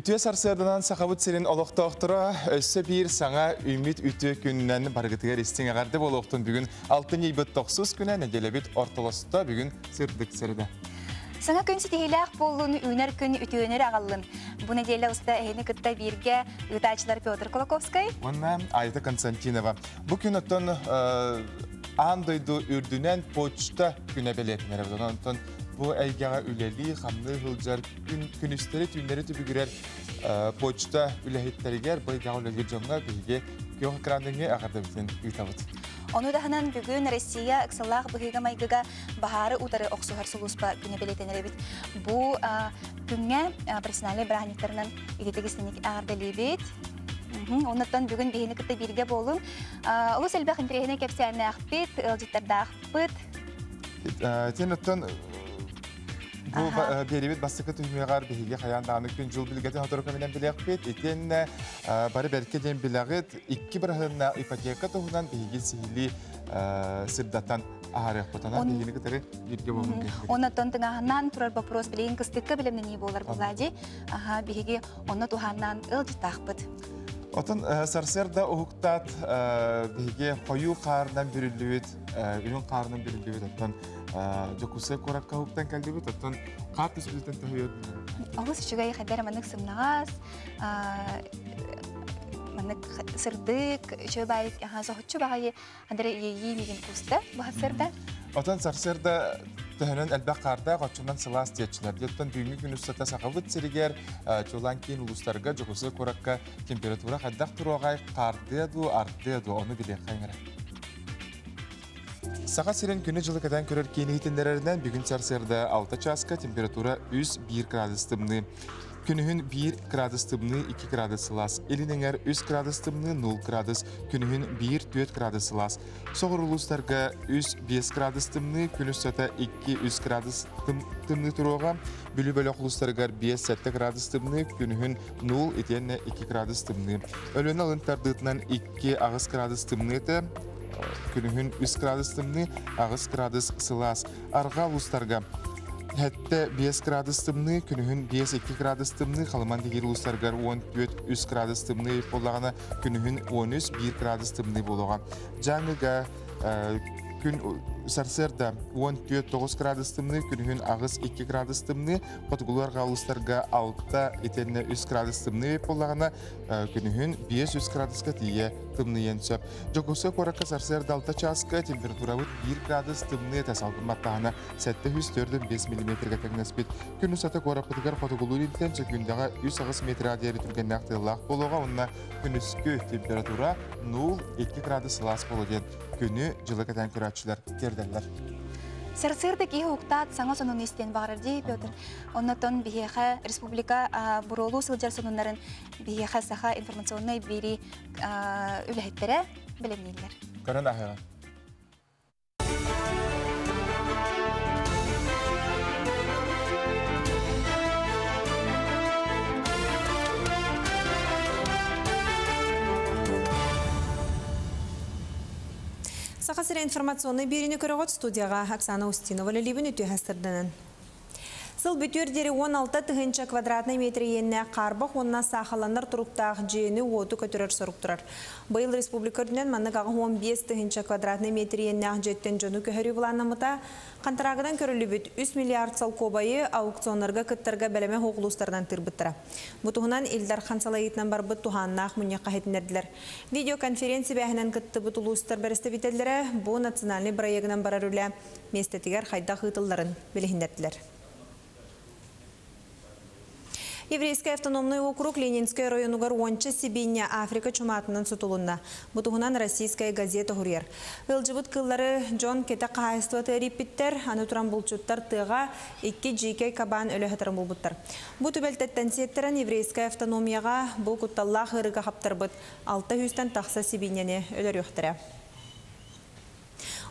Ütüye sarsıyadılan saxabıt serin oloqtağıqtıra össe bir sana ümit ütü gününden bargıtıgar istin ağardı boluqtun bugün 6-9 güne nedelebit ortalasıda bugün sırdık sırdı. Sana gün sitihilaq bolluğunu üner gün ütüyeneri ağalın. Bu nedelle usta ehini kıtta birge ıtaçlar Piotr Kolokovskay. Ona Ayta Konstantinova. Bugün otun andaydı ürdünen poçta güne beletmere. Ondan bu eygağa üleli, hamlı hılcar günüsteri tünleri tübü gürer poçta ülehitleri baygağı üleli jonga bilge göğü krandenge ağırda biten ütabıt. Onu da hanan bugün Rusya ıksalaq bıhıga maygaga baharı utarı oqsuhar suluspa güne beletenere bit. Bu günge personali brahniklarının idetigislinik ağırda libit. Ondan bugün bihini kıtta birge bolun. Ulus elbaq indirehine kepsiyane akbit, ılcıtlarda akbit. Tenottan bu beribet bastıkı tühmeğar bihiga hayandağını gün jıl bilgeti hatırıkaminen bilekbet. Eten bari berkeden bilagit iki bırahına ipoteka tohunan bihigi sihili sırdatan ağarık botanan bihini kıtarı birge bolun. Ondan tıngahanan turar bapros bileyin kıstıkka bilemneni bolar buladı. Bihigi ondan tuhanan ılcıta akbit. Otun sarsırda uhuktat bihige koyu qarından bürüllüyüt, ünün qarının bürüllüyüt. Otun Jokusay korakka huktan kaldibit. Otun qart üspüzden tahıyot. Ağız şugayı xedder manık sımnağaz. Manık sırdık, şöbayit, sohutçu bağayı handere yeyi migin kusta bu hasırda. Otun sarsırda Töhünün elbaq qarda qaçından sılas tiyatçılar. Diyotan düğümü günüstata saqavıt siriger, çoğulan keyin uluslarga Jokusay korakka temperatura qaddaq turuğay qardıyadı, arttıyadı. Onu bile qayngara. Sağa siren günü жылы kadan körür keyini hitinlerlerinden bugün sarsırda 6 çaska temperatura 1 gradus tımını. Günühün 1 gradus tımını 2 gradus sılas. Elininger 3 gradus tımını 0 gradus. Günühün 1-4 gradus sılas. Soğur uluslarga 5 gradus tımını. Günüstata 2-3 gradus tımını turuğa. Bülü bölük uluslarga 5-7 gradus tımını. Günühün 0 etiyenne 2 gradus tımını. Ölüne alıntardıqtan 2 ağız gradus tımını da. Günühün 3 gradus tımını, ağız gradus sılas. Arga uluslarga Hatta 5 gradus tımını, günühün 5-2 gradus tımını, kalıman digir uluslarga 14-3 gradus tımını bolağına, günühün 13-1 gradus tımını bolağa. Canlıga gün sarsırda 14-9 gradus tımını, günühün ağız 2 gradus tımını, patgularga uluslarga 6 etenne 3 gradus tımını bolağına, günühün 5-3 graduska tiye tımını yensöp. Jokusay korakka sarsırda 6 çaska temperatura 1 gradus tımını tasalgınmattağına 704-5 mm tegnespit. Günü sata korakkatıgar patgulur ilten çökündağa 3 ağız metre adiyeri türgen naqtığılaq boluğa, onna günüskü temperatura 0-2 gradus sılas boludен. Günü жылы катан көрәтчілер тердерлер. Сырсырдык и уктат саңа сонун истен барырды Петр. Оннотон бихеха республика буролу сылжар сонуннарын бихеха саха информационный бери үләһеттере белемнелер. Көрән ахыга. Сақасыр информационный беріні көріғат студияға Оксана Устинова лелебін өте хастырдынын. Сыл бүтөрдері 16 тұхынша квадратный метр енне қарбақ онна сақаланыр тұруқтағы жүйені оты көтірір сұрық тұрар. Бұл республикөрдінен манығағы 15 тұхынша квадратный метр енне жеттен жоны көхірі бұланымыта қантарағыдан көрілі бүт 3 миллиард сал кобайы аукционларға күттіргі бәлеме хоғылыстардан тұрбыттыра. Бұтығынан Илдар Хансалайытынан бар бұт туғаннақ мұнне қахетінерділер. Видеоконференция бәхінен күтті бұт ұлыстар бәрісті бітелдері бұл национальный проегінен барар үлі местетігер қайда қытылдарын білігіндерділер. Еврейский автономный округ Ленинский районугар онча Сибиня Африка чуматынан сутулунна. Бутугунан российская газета «Хурьер». Ылжыбыт кыллары Джон кета қайыстуа тәриппиттер, анутуран булчуттар тыға 2 жекей кабан өлі хатырын булбуттар. Бу түбелтеттен сеттерін еврейская автономияға бұл кутталлах ырыға хаптар бұд 600-тан тақса Сибиняне өлір өқтірі.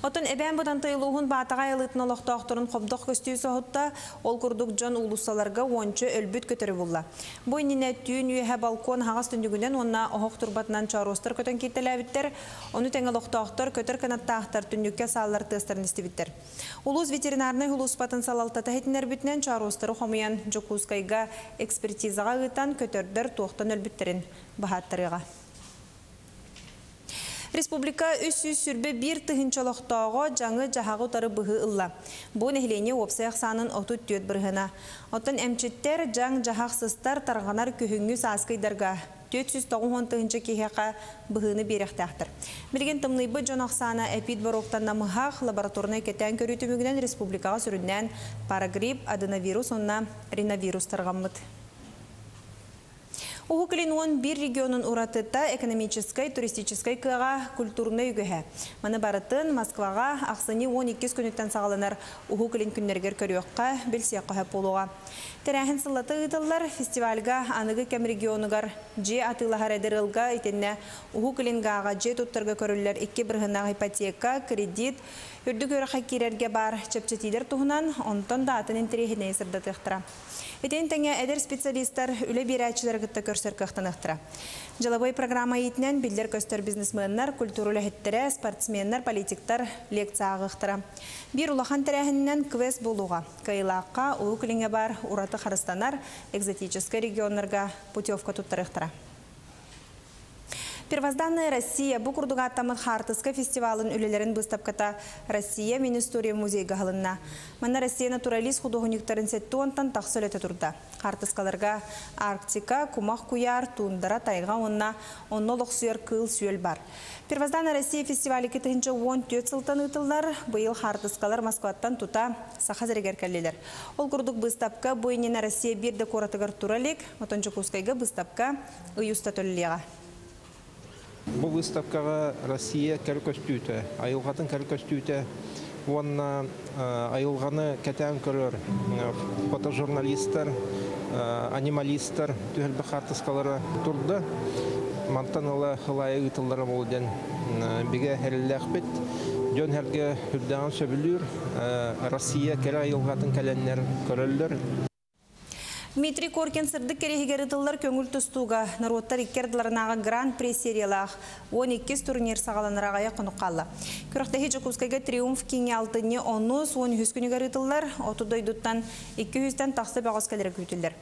Отон эбен бұдан тыйлуғын батаға елытын олықтақтырын қобдық көстүй соғытта ол күрдік жон улусаларға ончы өлбіт көтірі бұлла. Бойніне түйін үйе балкон хағас түндігінен онна оғық тұрбатынан чаростыр көтін кейтеләбіттер, оны тәңіл оқтақтыр көтір канаттақтар түндікке салылар тыстарын істебіттер. Улус ветеринарны улус батын салалтата хетінер бүтінен чаростыры қомыян жүкускайға экспертизаға ғытан көтірдір тоқтан өлбіттерін бағаттырыға. Республика үс-үс сүрбе бір тыхынчалықтағы жаңы жағағы тары бұғы ұлла. Бұл нәхілене опсаяқ санын отут түйет бірғына. Отын әмчеттер жаң жағақ сыстар тарғанар көхіңі саскайдарға. 490 тыхынчы кехеқа бұғыны беректәқтір. Білген тымлайбы жон ақсана әпид бароқтан намығақ лабораторны кетен көрітімігінен республикаға сүрінен парагрипп, аденовирус, онна риновирус тарғамыд. Ухукалин он бир регионын уратыта экономической, туристической кыға культурны үгіхі. Маны барытын Москваға ақсыны 12 күніттен сағаланар Ухукалин күннергер көріоққа білсек қоғап болуға. Тәрәхін сыллаты ұйтылар фестивальға анығы кәм регионыгар же атылағар әдірілға етенне Ухукалинғаға же тұттырға көрілер 2 бірғынақ ипотека, кредит, үрді көріққа керерге бар чепчетидер тұғынан онтон да атын интерехіне есірді тұқтыра. Этен тәңе әдер специалисттар үлі берәтшілер күтті көрсер қықтанықтыра. Жалабой программа етінен білдер көстер бизнесменнар, культурулы хеттері, спортсменнар, политиктар лекция ағықтыра. Bir улахан тәрәхіннен квест болуға. Кайлаққа ұлы күліңе бар ураты қарыстанар экзотический регионларға путевка тұттырықтыра. Первозданная Россия бұ күрдіға аттамыд Хартыска фестивалын үлелерін бұстапката Россия Министория музейға ғылынна. Мана Россия натуралист художниктарын сетті онтан тақсыл өті тұрда. Хартыскаларға Арктика, Кумақ куяр, туындара тайға онна лоқсуер кыл сүйел бар. Первозданная Россия фестивалі кетігінші 14 сылтан ұтылдар, бұйыл Хартыскалар Москваттан тута сақазырегер кәлелер. Ол күрдік бұстапка бойнена Россия бірді коратығар туралик, отончы кускайға бұстапка ұйуста төлілеға. Бұл выставкаға Россия кәл көстүйті, айылғатын кәл көстүйті, онна айылғаны кәтән көрір фотожурналистер, анималистер, түхілбі қартысқалары тұрды. Мантан олы ғылайы ұтылдары болден біге әрілі бет. Жөн әрге үрдіған сөбілір, Россия кәл айылғатын кәләнлер көрілдір. Дмитрий Коркин сырдық керегерітілдер көңіл тұстуға народтар иккерділерінаға гран-при сериялақ 12 турнир сағаланырағая құныққалы. Күріқтегі Жокускайға триумф кеңе алтыне 10-10 күнігерітілдер, 30 дойдуттан 200-тен тақсы бағыз кәлері көйтілдер.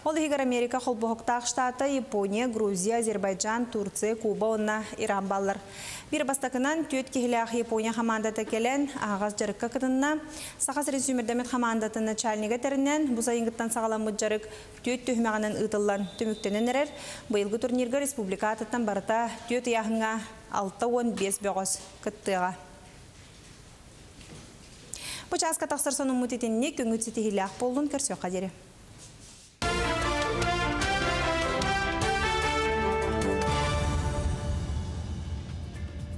Ол егер Америка, Холбоқтақ штаты, Япония, Грузия, Азербайджан, Турция, Куба, онна Иран баллар. Bir бастакынан түйет кехіліғ Япония хамандаты келен ағаз жарыққа кытынна. Сақас резюмердемет хамандаты начальниға тәрінен бұза еңгіттан сағалан мұджарық түйет түймеғанын ұтылан түміктенен әрер. Бұйылғы турнирға республика атыттан барыта түйет яғыңа 6-15 бөғыз күттіға. Бұл жасқа тақсыр соның мұтетеніне көңітсі тегіліғ болуын көрсе қадері.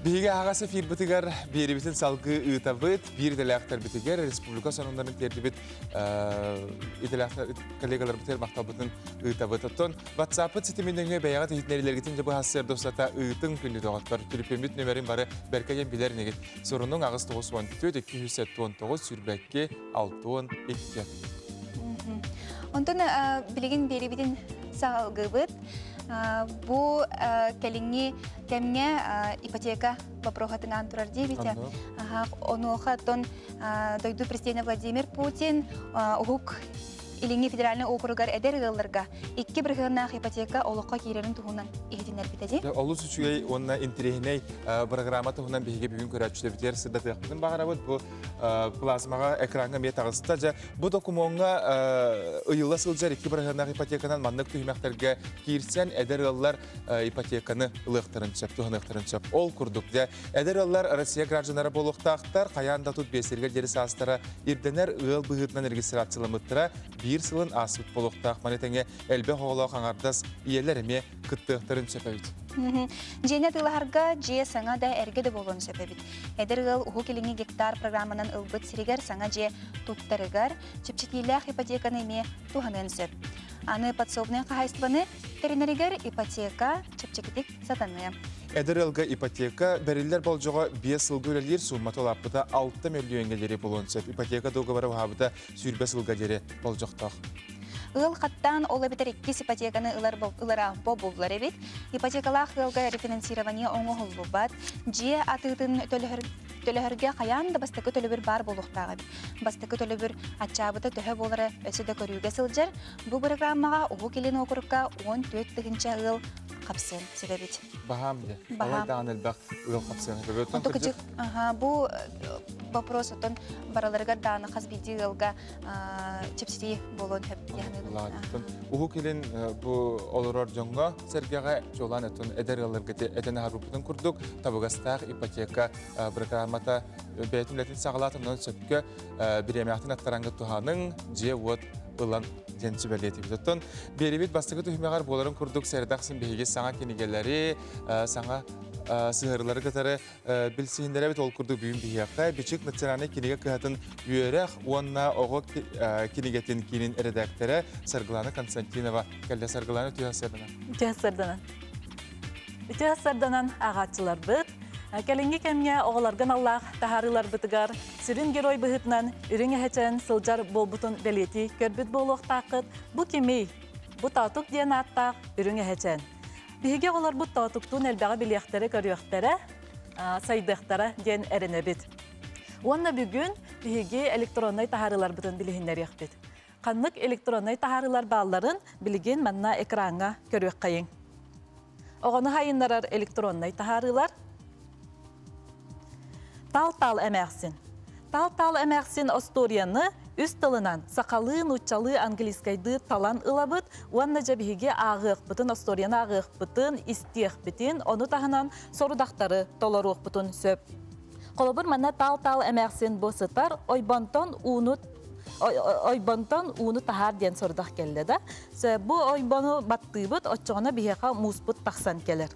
Биге ағасы фирбітігер беребетін салғы ұйтабыт, бір италияқтар бітігер, республика сонындарын тердебет коллегалар бітер мақтабытын ұйтабыт. Оттон, WhatsApp-ы сетімендіңе бәяға тегітнерілергетін жабы хасыр достата ұйтың күнді доғаттар. Түліпемет нөмерін бары бәркәген білер негет. Сорының ағыз 9-14-219 сүрбәкке 6-10-2. Онтон білеген беребетін салғы бұд. Бұл кәліңі кәмге ипотека вопрохатыңан тұрар дейбеті. Оны оғаттон дойду президент Владимир Путин ұғық Илинги федеральный округар эдер ғылырға 2 бірғынақ ипотека олыққа кейлерін тұғынан егетінер бітеді? Олу сүчугей онна интерехіней программа тұғынан бейге бүгін көрәтшілі бітер сырда тұяқтың бағара бұд. Бұл плазмаға экранға мет ағысыта жа. Бұл докумонға ұйылы сылжар 2 бірғынақ ипотеканан мандық түймәқтарға кейірсен эдер ғылылар ипотеканы ұлықтырыншап, тұғынықтырыншап. Ол күрдік. Эдер ғылылар Россия гражданары болуқтақтар қаянда тұт бесергер дері састара ирденер ұйыл бұғытынан регистрациялымыттыра bir sılın asıt boluqtaq manetenge elbe hoğla қаңардас иелеріме кыттықтырын сөпәбіт. Жене тыларға же саңа да әргеді болуын сөпәбіт. Әдір ғыл ұғы келіңі гектар программынан ұлбыт сірігер саңа же тұттарығар чепчетелях ипотеканы ме туғанын сөп. Аны подсобный қағайстываны терінерігер ипотека чепчекетік сатаны. Эдер ылга ипотека бериллер болжоға 5 ылга өлелер сумматы олаппыта 6 миллион гелері болуынсып. Ипотека договары вағабыта сүрбес ылга дері болжоқтақ. Ыл қаттан ола бітер 2 ипотеканы ылара болар ebit. Ипотекалақ ылга рефинансирование оңы ғылы бат. Же атытын төлөһөргө каян да бастакы төлөбүр бар болуктагы. Бастакы төлөбүр ачабыта төһө болары өсөдө көрүүгө сылжар. Бу программага угу келин окурукка 14-тыгынча ыл капсын себебит. Бахам де. Бахам. Алайдаған әлбәқ ыл қапсын. Отокыжык, бу вопрос отон бараларга даны хазбиди ылга чепсири болон хеп яны. Угу келин бу олорор жоңга сергега жолан этон эдер ылырга этене харупутун курдук. Табыгастақ ипотека программата бәйтімлетін сағалатымнан сөпкі биремяқтын аттараңғы туханың же вот ылан денчи бәлеті бітоттон. Беребет бастығы түхімеғар боларын күрдік сәрдақсын бейге саңа кенегелері, саңа сығырлары катары білсейіндері бет ол күрдік бүйін бейеққа. Бечік национальный кенеге кығатын үйерек, онна оғы кенегетін кейінін редактері Саргыланы Константинова. Кәлді Саргыланы түйасырдана? Түйасырданан ағатчылар бұд. Кәлінгі кәмге оғыларған Аллах тахарылар бұтығар, сүрін герой бұғытнан үріңе хәчен сылжар болбутын бәлеті көрбіт болуқ тақыт, бұ кемей, бұ татук ден аттақ үріңе хәчен. Бігі оғылар бұт татуктың әлбәға білияқтары көріяқтары, сайдықтары ден әріне біт. Онна бүгін бігі электронный тахарылар бұтын білігіндер еқпет. Қанлық электронный тахарылар балларын білген манна экранға көріяқ қайын. Оғаны хайынларар электронный тахарылар Тал-тал әмәқсін. Тал-тал әмәқсін осторияны үст тылынан сақалын ұтчалы английскайды талан ылабыт, уанна жабиге ағық бұтын, осторияны ағық бұтын, истеқ бұтын, оны тағынан сорудақтары толаруқ бұтын сөп. Қолыбыр мана тал-тал әмәқсін босытар, ойбантон уны тахар ден сорудақ келді да. Бұ ойбаны батты бұт, отчығына бігеға мұз бұт тақсан келер.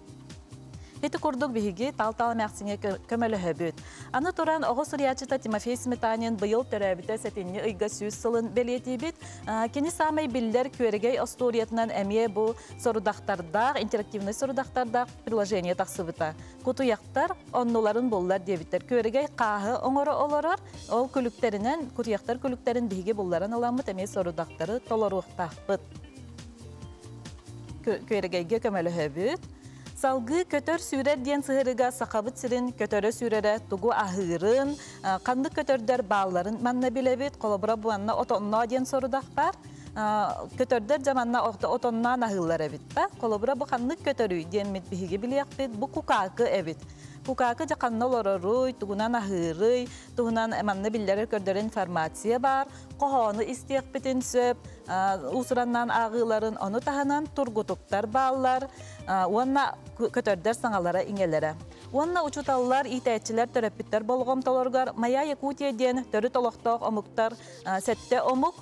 Эти курдук биһиги тал-тал мәхсине көмөлө хөбүт. Аны туран оғыз риячыта Тимофей Сметанин быйыл төрәбіте сәтінне ыйга сүз сылын белетейбит. Кені самай биллер көрегей осториятынан әмие бу сорудақтардақ, интерактивный сорудақтардақ приложение тақсыбыта. Кутуяқтар оннуларын боллар дебиттер. Көрегей қағы оңыры оларар, ол күліктерінен, кутуяқтар күліктерін биһиги болларын аламыт әмие сорудақтары толаруқтақпыт. Көрегейге көмөлө хөбүт. Салгы көтөр сүрер ден сығырыға сақабыт сірін көтөрі сүрері тугу ахырын, қанды көтөрдер балларын манна білебет, қолабыра буанна отонна ден сорудақ бар. Көтөрдер жаманна отоннан ахылар әбет. Қолабыра бұ қанды көтөрі ден метбігі білеяқ бет, бұ кукакы әбет. Кукакы жақанна лоророй, тугунан ахырый, тугунан манна білдері көрдері информация бар, қоғаны истеяқ бетін сөп, усыраннан ағыларын, оны тағынан тургутуктар баллар, онна көтөрдер саңалара иңелері. Онна учуталылар, итәтчілер, төрөппіттер болғым толорғар, Мая Якутия ден төрі толықтақ омуктар, сәтте омук,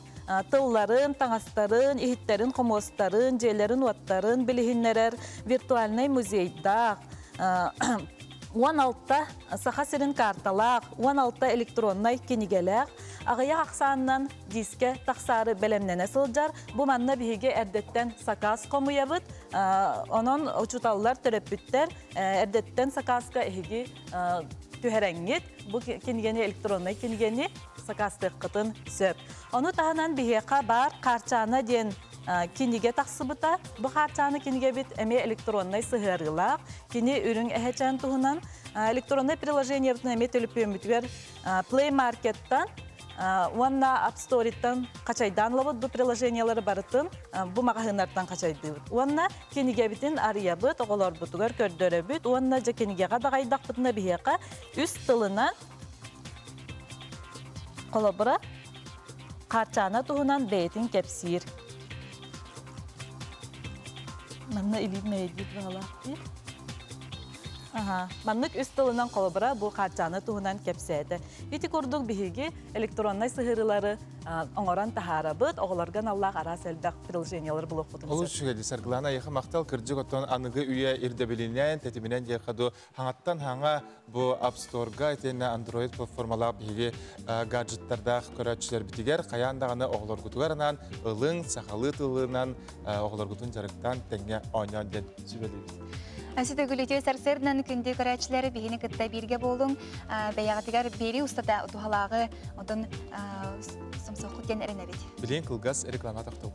тылларын, таңастарын, ихиттерін, қомостарын, жейлерін, уаттарын, білігінлерер, виртуальный музейдақ, 16 сахасырын карталақ, 16 электроннай кенигеләқ, ағаяқ ақсанынан диске тақсары бәлемнені сылжар, бұл манна бігі әрдеттен сақас қомуябыт, онын ұчуталылар төрөппіттер әрдеттен сақасқа әйгі түхәрәңгет, бұл кенигені электроннай кенигені сақастық қытын сөп. Оны тағынан бігеқа бар қарчаны ден кенеге тақсыбыта, бұл қарчаны кенеге бет әме электроннай сығырылақ, кене үрің әхәчан тұғынан электроннай приложение бұтын әме төліпі өмітвер Play Market-тан, онна App Store-тан қачайдан лабыд бұл приложениялары барытын, бұл мағahынардан қачайды бұд. Онна кенеге бітін ария бұд, оғылар бұтығар көрдөрі бұд, онна жа кенегеға дағайдақ бұтына бігеқа үст тылынан қолабыра қарчаны тұғынан бәйтін кәпсир. Манна илибме едит бағалақ. Маннык үст тылынан қолыбыра бұл қарчаны туғынан кәпсәді. Еті көрдік бігі электроннай сығырылары оңыран тахара бұд, оғыларған Аллах ара сәлбәқ приложениялар бұл оқытымсы. Олы шүгеді, Саргылана еқі мақтал кірджік оттан анығы үйе ирдебелінен, тәтімінен деқаду хаңаттан хаңа бұл App Store-ға етені Android платформалар бігі гаджеттардақ көрәтшілер бітігер, қаяндағаны оғылар күтігерінен, ылың, сақалы тылынан, оғылар күтін жарықтан тәңе ойнан ден сүбелейді. Асыты гүлетеу сарсырынан күнді көрәтшілері бейіні кітті берге болың. Бәяғатығар бері ұстада ұтуғалағы ұдын сымсық құттен әрін әбет. Білен қылғас реклама тақтау.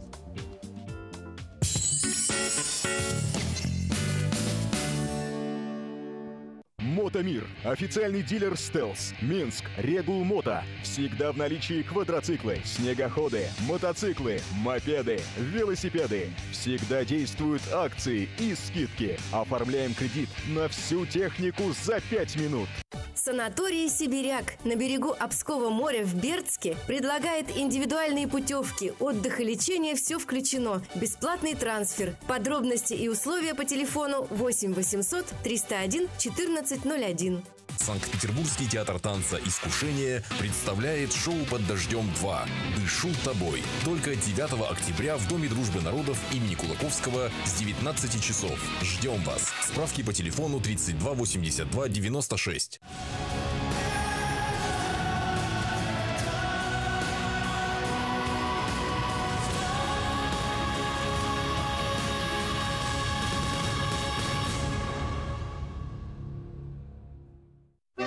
Мотомир. Официальный дилер «Стелс». Минск. Регул Мото. Всегда в наличии квадроциклы, снегоходы, мотоциклы, мопеды, велосипеды. Всегда действуют акции и скидки. Оформляем кредит на всю технику за 5 минут. Санаторий «Сибиряк» на берегу Обского моря в Бердске предлагает индивидуальные путевки, отдых и лечение, все включено. Бесплатный трансфер. Подробности и условия по телефону 8 800 301 1401. Санкт-Петербургский театр танца «Искушение» представляет шоу «Под дождем 2. Дышу тобой». Только 9 октября в Доме дружбы народов имени Кулаковского с 19 часов. Ждем вас. Справки по телефону 32 82 96.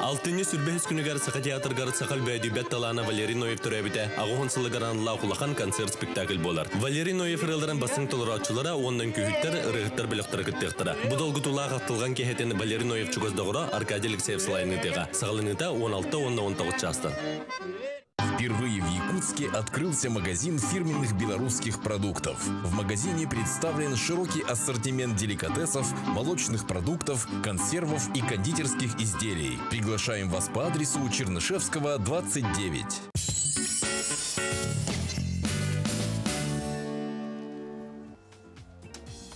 Алтыны сүрбәһис күнігер сақа театргар сақал бәдібәт талана Валерий Ноев түрәбіті ағуын сылығаран лақулақан концерт спектакль болар. Валерий Ноев рылдарын басың толыратчылара оннан күйіттер, рығыттар біліқтары күттіқтіра. Бұдалғы тулаға ақтылған кехетен Валерий Ноев чугаздағыра Аркадий Алексеев Слайныдыға. Сағалыныта 16-19 частан. Впервые в Якутске открылся магазин фирменных белорусских продуктов. В магазине представлен широкий ассортимент деликатесов, молочных продуктов, консервов и кондитерских изделий. Приглашаем вас по адресу Чернышевского, 29.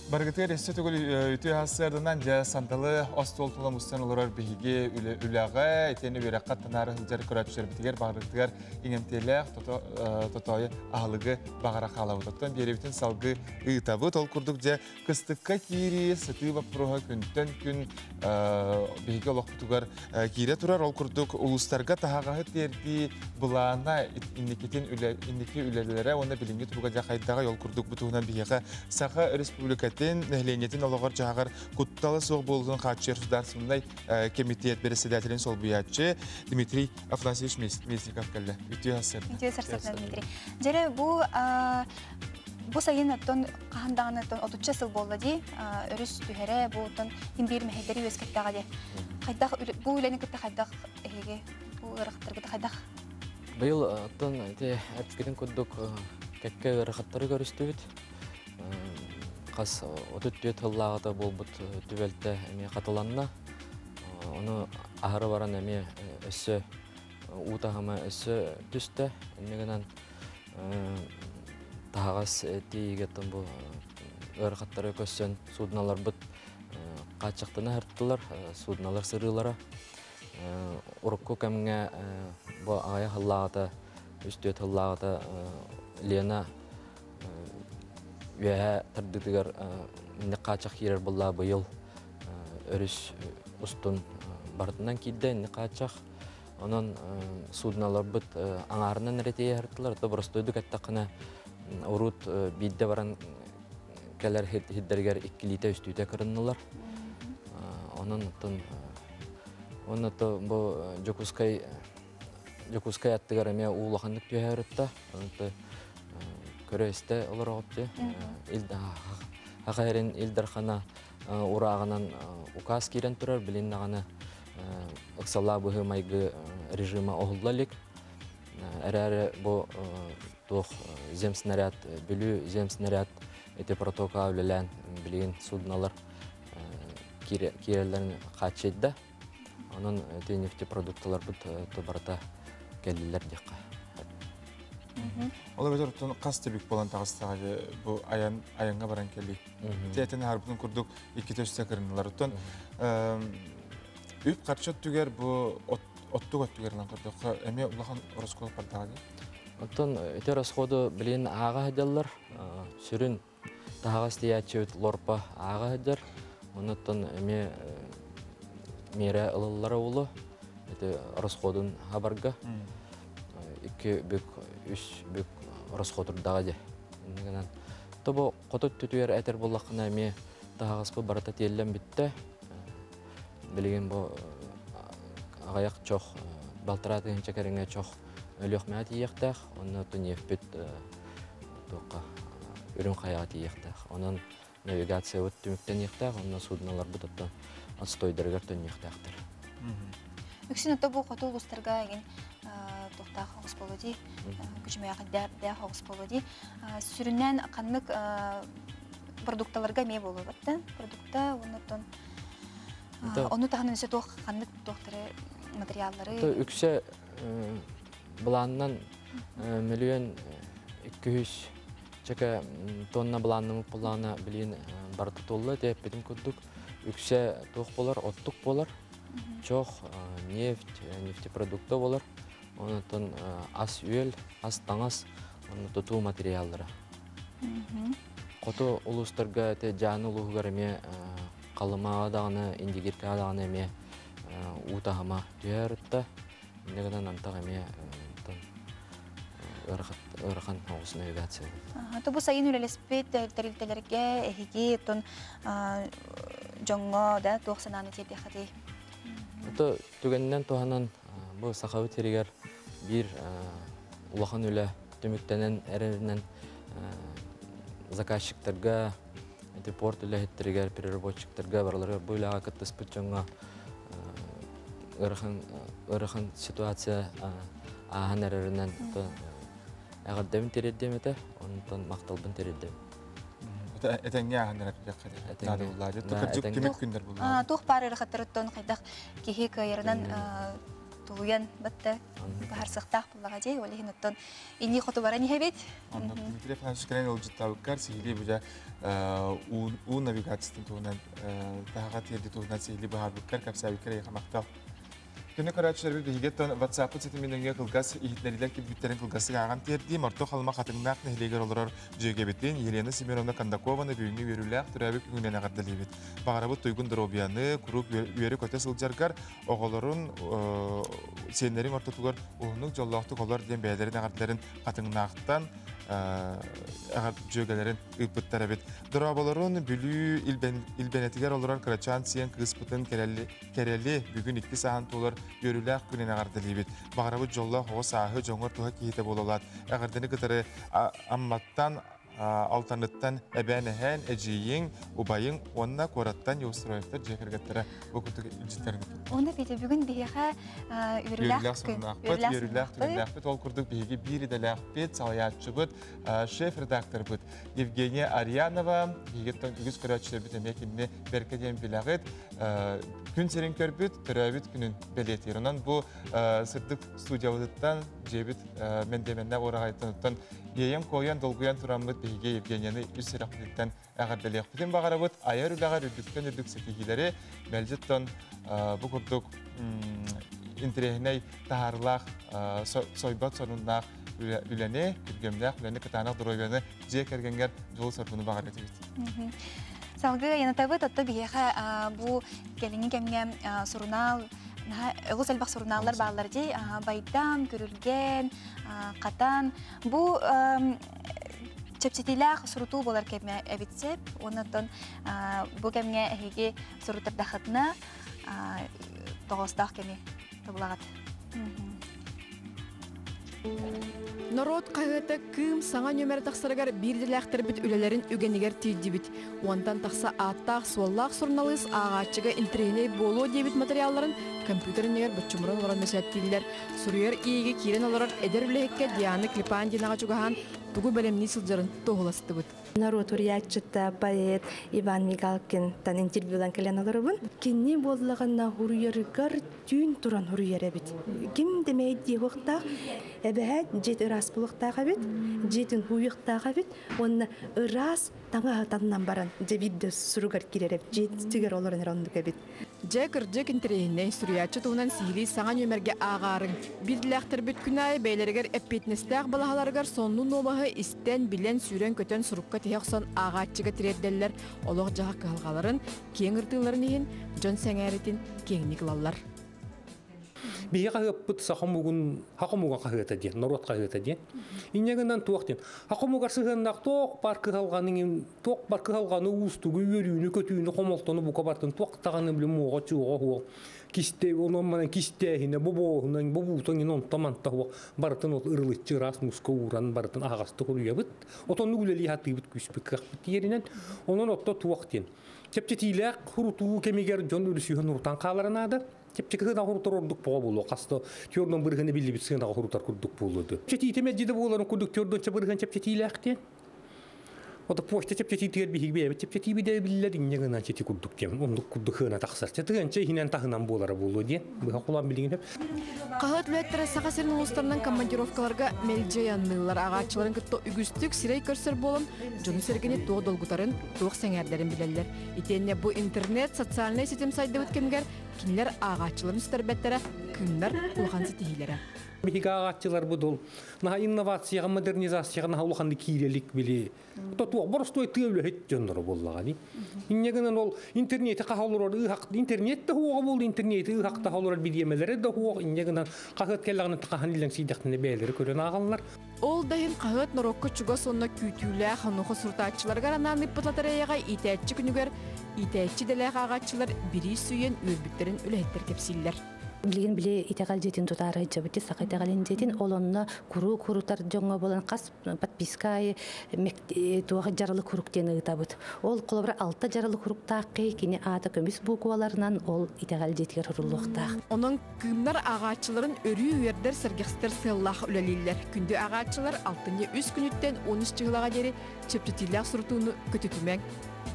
Баргытыр эссе түгіл үті хасырдынан жа сандалы остолтула мұстан олар бейге үліға етені бері қаттанары хылжар көрәтшер бітігер бағырықтығар иңемтелек тотойы ағылығы бағара қалауыдықтан беребітін салғы ұйтабы тол күрдік жа кыстыққа кейрі сыты бапыруға күнтен күн бейге олықпытығар кейре тұрар ол күрдік ұлыстарға тағағы терді бұлана иннеке үлелері оны білінге тұруға жа қайдағы ол күрдік бұтығынан бейге сақа республикат нәхленетін олығыр жағар құтталы соқ болуын қатшер сударсындай комитет председателін сол бұятчы Дмитрий Афанасьевич Месников кәлі. Үтіе асырды. Үтіе асырды, Дмитрий. Жәрі, бұл сайын өттін қағындағын өттін 30 сыл болды де, өріс түйері бұл өттін тимбер мәхедері өз кәттіға де. Бұл үләні кітті қайдақ әйге, бұл ұрықтыр кітті қайдақ? Бұл өттін әртікерін көддік кәкке ұрықтары көрісті өт. Қас отүттүйе тыллағыда бол бұт түвелті әме қатыланна. Оны ағыры баран әме өсі ұтағыма өсі түсті. Әмегінен тағас тейгеттің бұл ұрқаттары көссен судыналар бұт қатшықтыны әрттілер, судыналар сырылары. Ұрыққы кәміңе бұл ағая қыллағыда, үстүйе тыллағыда Лена Вәе тәрдігдігер неқачақ ерер бұлла бұйыл өріс ұстын бардынан кейді неқачақ. Онын судыналар бұд аңарынан әретейе әрттілер. Добростойдық әттіқіна ұрут бейді баран кәлер хиддергер иккілейті үстүйті кіріннілер. Онын бұл жокускай әттігер әме ұлақандық түйе әрітті. Көресте олар оғыпты. Ақайрын Илдархана урағынан указ керен тұрар, білін ағаны ұқсала бұғы майғы режима оғылдалік. Әрі бұл земснаряд, білі земснаряд әте протока өлелән білген судыналар керелерін қатшайды. Оның әте нефте продуктылар бұд тұбарда кәлілер деққа. Ола бәдер ұттың қасты бүк болан тағыстағы бұл аянға баран келі. Тәтін әрбінің күрдік екі төсті кірінілер. Ұттың үп қатшат түгер бұл оттық өт түгерлен күрдік. Әме ұлақан орысқолы бардағады? Ұттың өте орысқоды білген аға әделер. Сүрін тағас деятчы өт лорпа аға әдер. Оныттың әме мере ұлылары олы. Орысқодың хабарға. Iki büyük, üç büyük rasxoturdağıdı. Тобо қотот түтүер әтер боллақына әме тағыз бұл барата тиеллен бітті. Билеген бу агаяк чох балтыратын чекереңе чох өлөкмәт иектах, онны тунефбит тока үрүн каят иектах. Онун навигация өт түмүктен иектах, онны судналар бутаттан отстойдыргар төннехтахтыр. Үксін өтті бұл қоту ұлыстарға еген тоқта қоғыс болуди, күшімея қадда қоғыс болуди. Сүріннен қанлық продукталарға ме болу бәтті. Продукта, оны тағын өсе тоқ қанлық тоқтары материаллары. Үксе бұланынан миллион 200 чеке тонна бұланның бұланы білейін барды толы деп бедім күрдік. Үксе тоқ болар, оттық болар. Чох, нефть, нефтепродукты болар. Онытын ас үйел, ас таңас, оны туу материалдары. Қоту ұлыстарға жаны ұлығығар еме қалымаға дағаны, индигерка дағаны еме ұтағыма түйәрітті. Негеден антақ еме ұрыған оғысын навигация. Бұл сайын үлелеспет тәрілтелерге әхеге жоңға тоқсананы теді қады? Түгеннен туғанан бұл сақауы терегер бір ұлақан үлі түміктенен әрерінен заказчиктарға, порт үлі әттерегер, переработчиктарға барлары бұл аға күттіс бұт жоңға ұрыған ситуация ағын әрерінен әғаддемін тереддем еті, онытын мақталбын тереддем. Этенге ағандар әппек қады ұлады. Түкіржік түмік күндер бұлады. Тоқ бар ұрықаттырыттон қайдақ кехе көйерінен тұлуян бітті бағарсықтақ бұлаға дей, олеген ұттон иней қоты бара не бет? Дмитрий Францискарен ұлжыттауыққар сейлі бұжа у навигациястың туғынан тағаға терді туғынан сейлі бағарбыққар кәпсәбіккер еқамақтал. Күні көрәтшілербі бігеттен WhatsApp-ы сетіменденге қылғас ехітнәрілер кебіттерін қылғасы қаған терді, марто қалыма қатыңнақ нәхілегер олырар жөге беттен Елена Семеновна Кандакованы бүйінгі веруләқ түрәбік күнген ағардылы бет. Бағарабы тойгын дробияны, күрік үйері көте сылджарғар, оғыларын сенлерін ортатуғар ұғынық жоллақты қолар ден бәйлерін ағардыларын қатыңнақтан жөгелерін ұйпыттар әбет. Дұрабаларын бүлі илбәнетігер олырар Карачан сиен кығыспытын кәрелі бүгін 2 сағын толар Yörülək günün ağırdılı bit. Bağırabı jolla hoğus ahı жоңғыр туға кейті болалады. Ağırdını қытары амматтан, алтанıttan әбәніхән, әжейін, ұбайын, онына қораттан еустроевтар жекіргеттері өкілдік үлжіттерін. Оны бейді бүгін бейіға үріләқ күн. Үріләқ түгіләқ ол күрдік бейге бір еділәқ бет, салаятшы бұд, шеф редактор бұд. Евгения Арьянова, бейгеттен үгіз көрәтшілер бұд, әмекінне беркеден біләғыд, күн серін көрбіт, түрәбіт күнін белетер. Онан бұл сырдық студиявыдыттан жебіт мендеменне орағайтыныттан Ейен қойын долғыян тұрамыд бейге Евгенияны үз сирақпыдеттен әғардылық. Бүтін бағарабыд айар үләғар үрдіктен сетігілері мәлжеттен бұл күрдік интерегіней тағарлақ сойбат соныннақ үләне, күргемнәқ, үләне кітанақ дұройбені жек әргенгер жол сұрғыны бағар өтігіт. Салғы янатабы татты бейеға бұл келіңі кәмге сұрынал Ығыз әлбақ сұрыналар бағалар дей, байдам, көрілген, қатан. Бұл чөпсетейләқ сұрыту болар кәмге әбітсеп, онытын бұл кәмге әйге сұрытыр дақытына тоғыстақ кәмге табылағат. Народ қағыты кым саңа нөмір тақсырығар бірділәқтір біт үлелерін үгенігер түйді біт. Ондан тақса аттақ, суаллақ сұрналыз ағатшыға интерегіне болу дебіт материалларын компьютерінегер бұтчымырын олар мәсәттілер. Сұрыер иеге керен олар әдер біләкке Дианы Клипан денаға чуғаған бүгі бәлемні сылжарын тоғыласты бұд. Народ урьячыта поэт Иван Мигалкин тан интервьюлан келен оларыбын. Кенне болдылағанна хуруярыгар түйін туран хуруяр әбіт. Кем демейд дейвіқтақ, әбәәт жет ырас бұлықтаға бит, жетін хуйықтаға бит, онына ырас таңа атаннан баран жебидді сұругар керер әбіт, жетігер оларын әрондық әбіт. Жекір жек интерейінен сүриячы туынан сихили саңа нөмерге ағарын. Бірділәқтір бүт күнайы бәйлерігер әппетнестәқ балағаларығар сонну номағы істен білен сүйрен көтен сұруққа тейіқсон ағатчыға тіреддәлілер олық жаға қығалғаларын, кең ұртыларын ейін, жон сәңәретін кеңнік лалар. бие кагыппыт хакомуга кагыта ден народ кагыта ден иннегендан туактен хакомуга сыгыннак ток паркы алганы устугу өрүүнү көтүүнү комолтону бука бартын туактаганы биле муга чуга кисте онон менен кистехине бобоонун бобутон онтаманта бартын ол ырылычы рас муска уран бартын агасты кулуябыт отонну гүлели хатыбыт күспүк yerinen onun otto tuwaqtin çepçetiler hurtu kemiger jon ürüşühün urtan qalaranadı çepçeki da hurtur orduk po bolu qasto tyordan birgene billi bitsin da hurtar kurduk boludu çeti temejide boların kurduk tyordan çabırgan çepçetilerdi oda poşta çepçetiler bir higbe çepçeti bir de billedin yagana çeti kurduk dem onduk kurduk hına taxsar çetigençe hinen tahынан bolara bolu diye bu hakulan bilgin hep Qahat lüettері Сақасерін ұлыстарынан командировкаларға мәлжеяннылар ағатшыларын күтті үгістік сирей көрсір болын, жоны сергені тоғы долгутарын, тоғы сәңәрдерін білелер. Итенне бұл интернет, социальный сетем сайды өткемгер, кенелер ағатшыларын үстәрбәттері күнлер ұлғансы тейілері. Бига ағатшылар бұдыл, наға инновацияға, модернизацияға наға ұлғанды кейлелік біле. Тұтуақ бұрыстой түйеулі хет жонлары боллағаны. Иннегінен ол интернеті қағалыр, интернетті хуға болды, интернеті ұғақта қалыр бедемелері де хуға, иннегінен қағыт келлағының тақахан илен сейдектіне бәлері көрен ағалылар. Ол дайын қағыт нұрокқа чуға сонна күйтілі қануқы сұртатшыларға ранан ұппататараяға итәтчі күнігер, итәтчі дәләқ ағатшылар бірі сүйен өрбіттерін үләйттер кепсейлер. Билген биле итагал жетин тутары жабыты сакайтагалин жетин олонна курутар жоңго болан кас подпискай туга жарылы куруктен ытабыт. Ол колобра 6 жарылы куруктак кини ата көмүс букуаларынан ол итагал жетигер урулукта. Онун кымдар агачыларын өрүү үрдер сергекстер сыллах үлелилер. Күндө агачылар 6 үс күнүттен 13 жылга жери чөптүтүлак суртууну көтүтүмөң.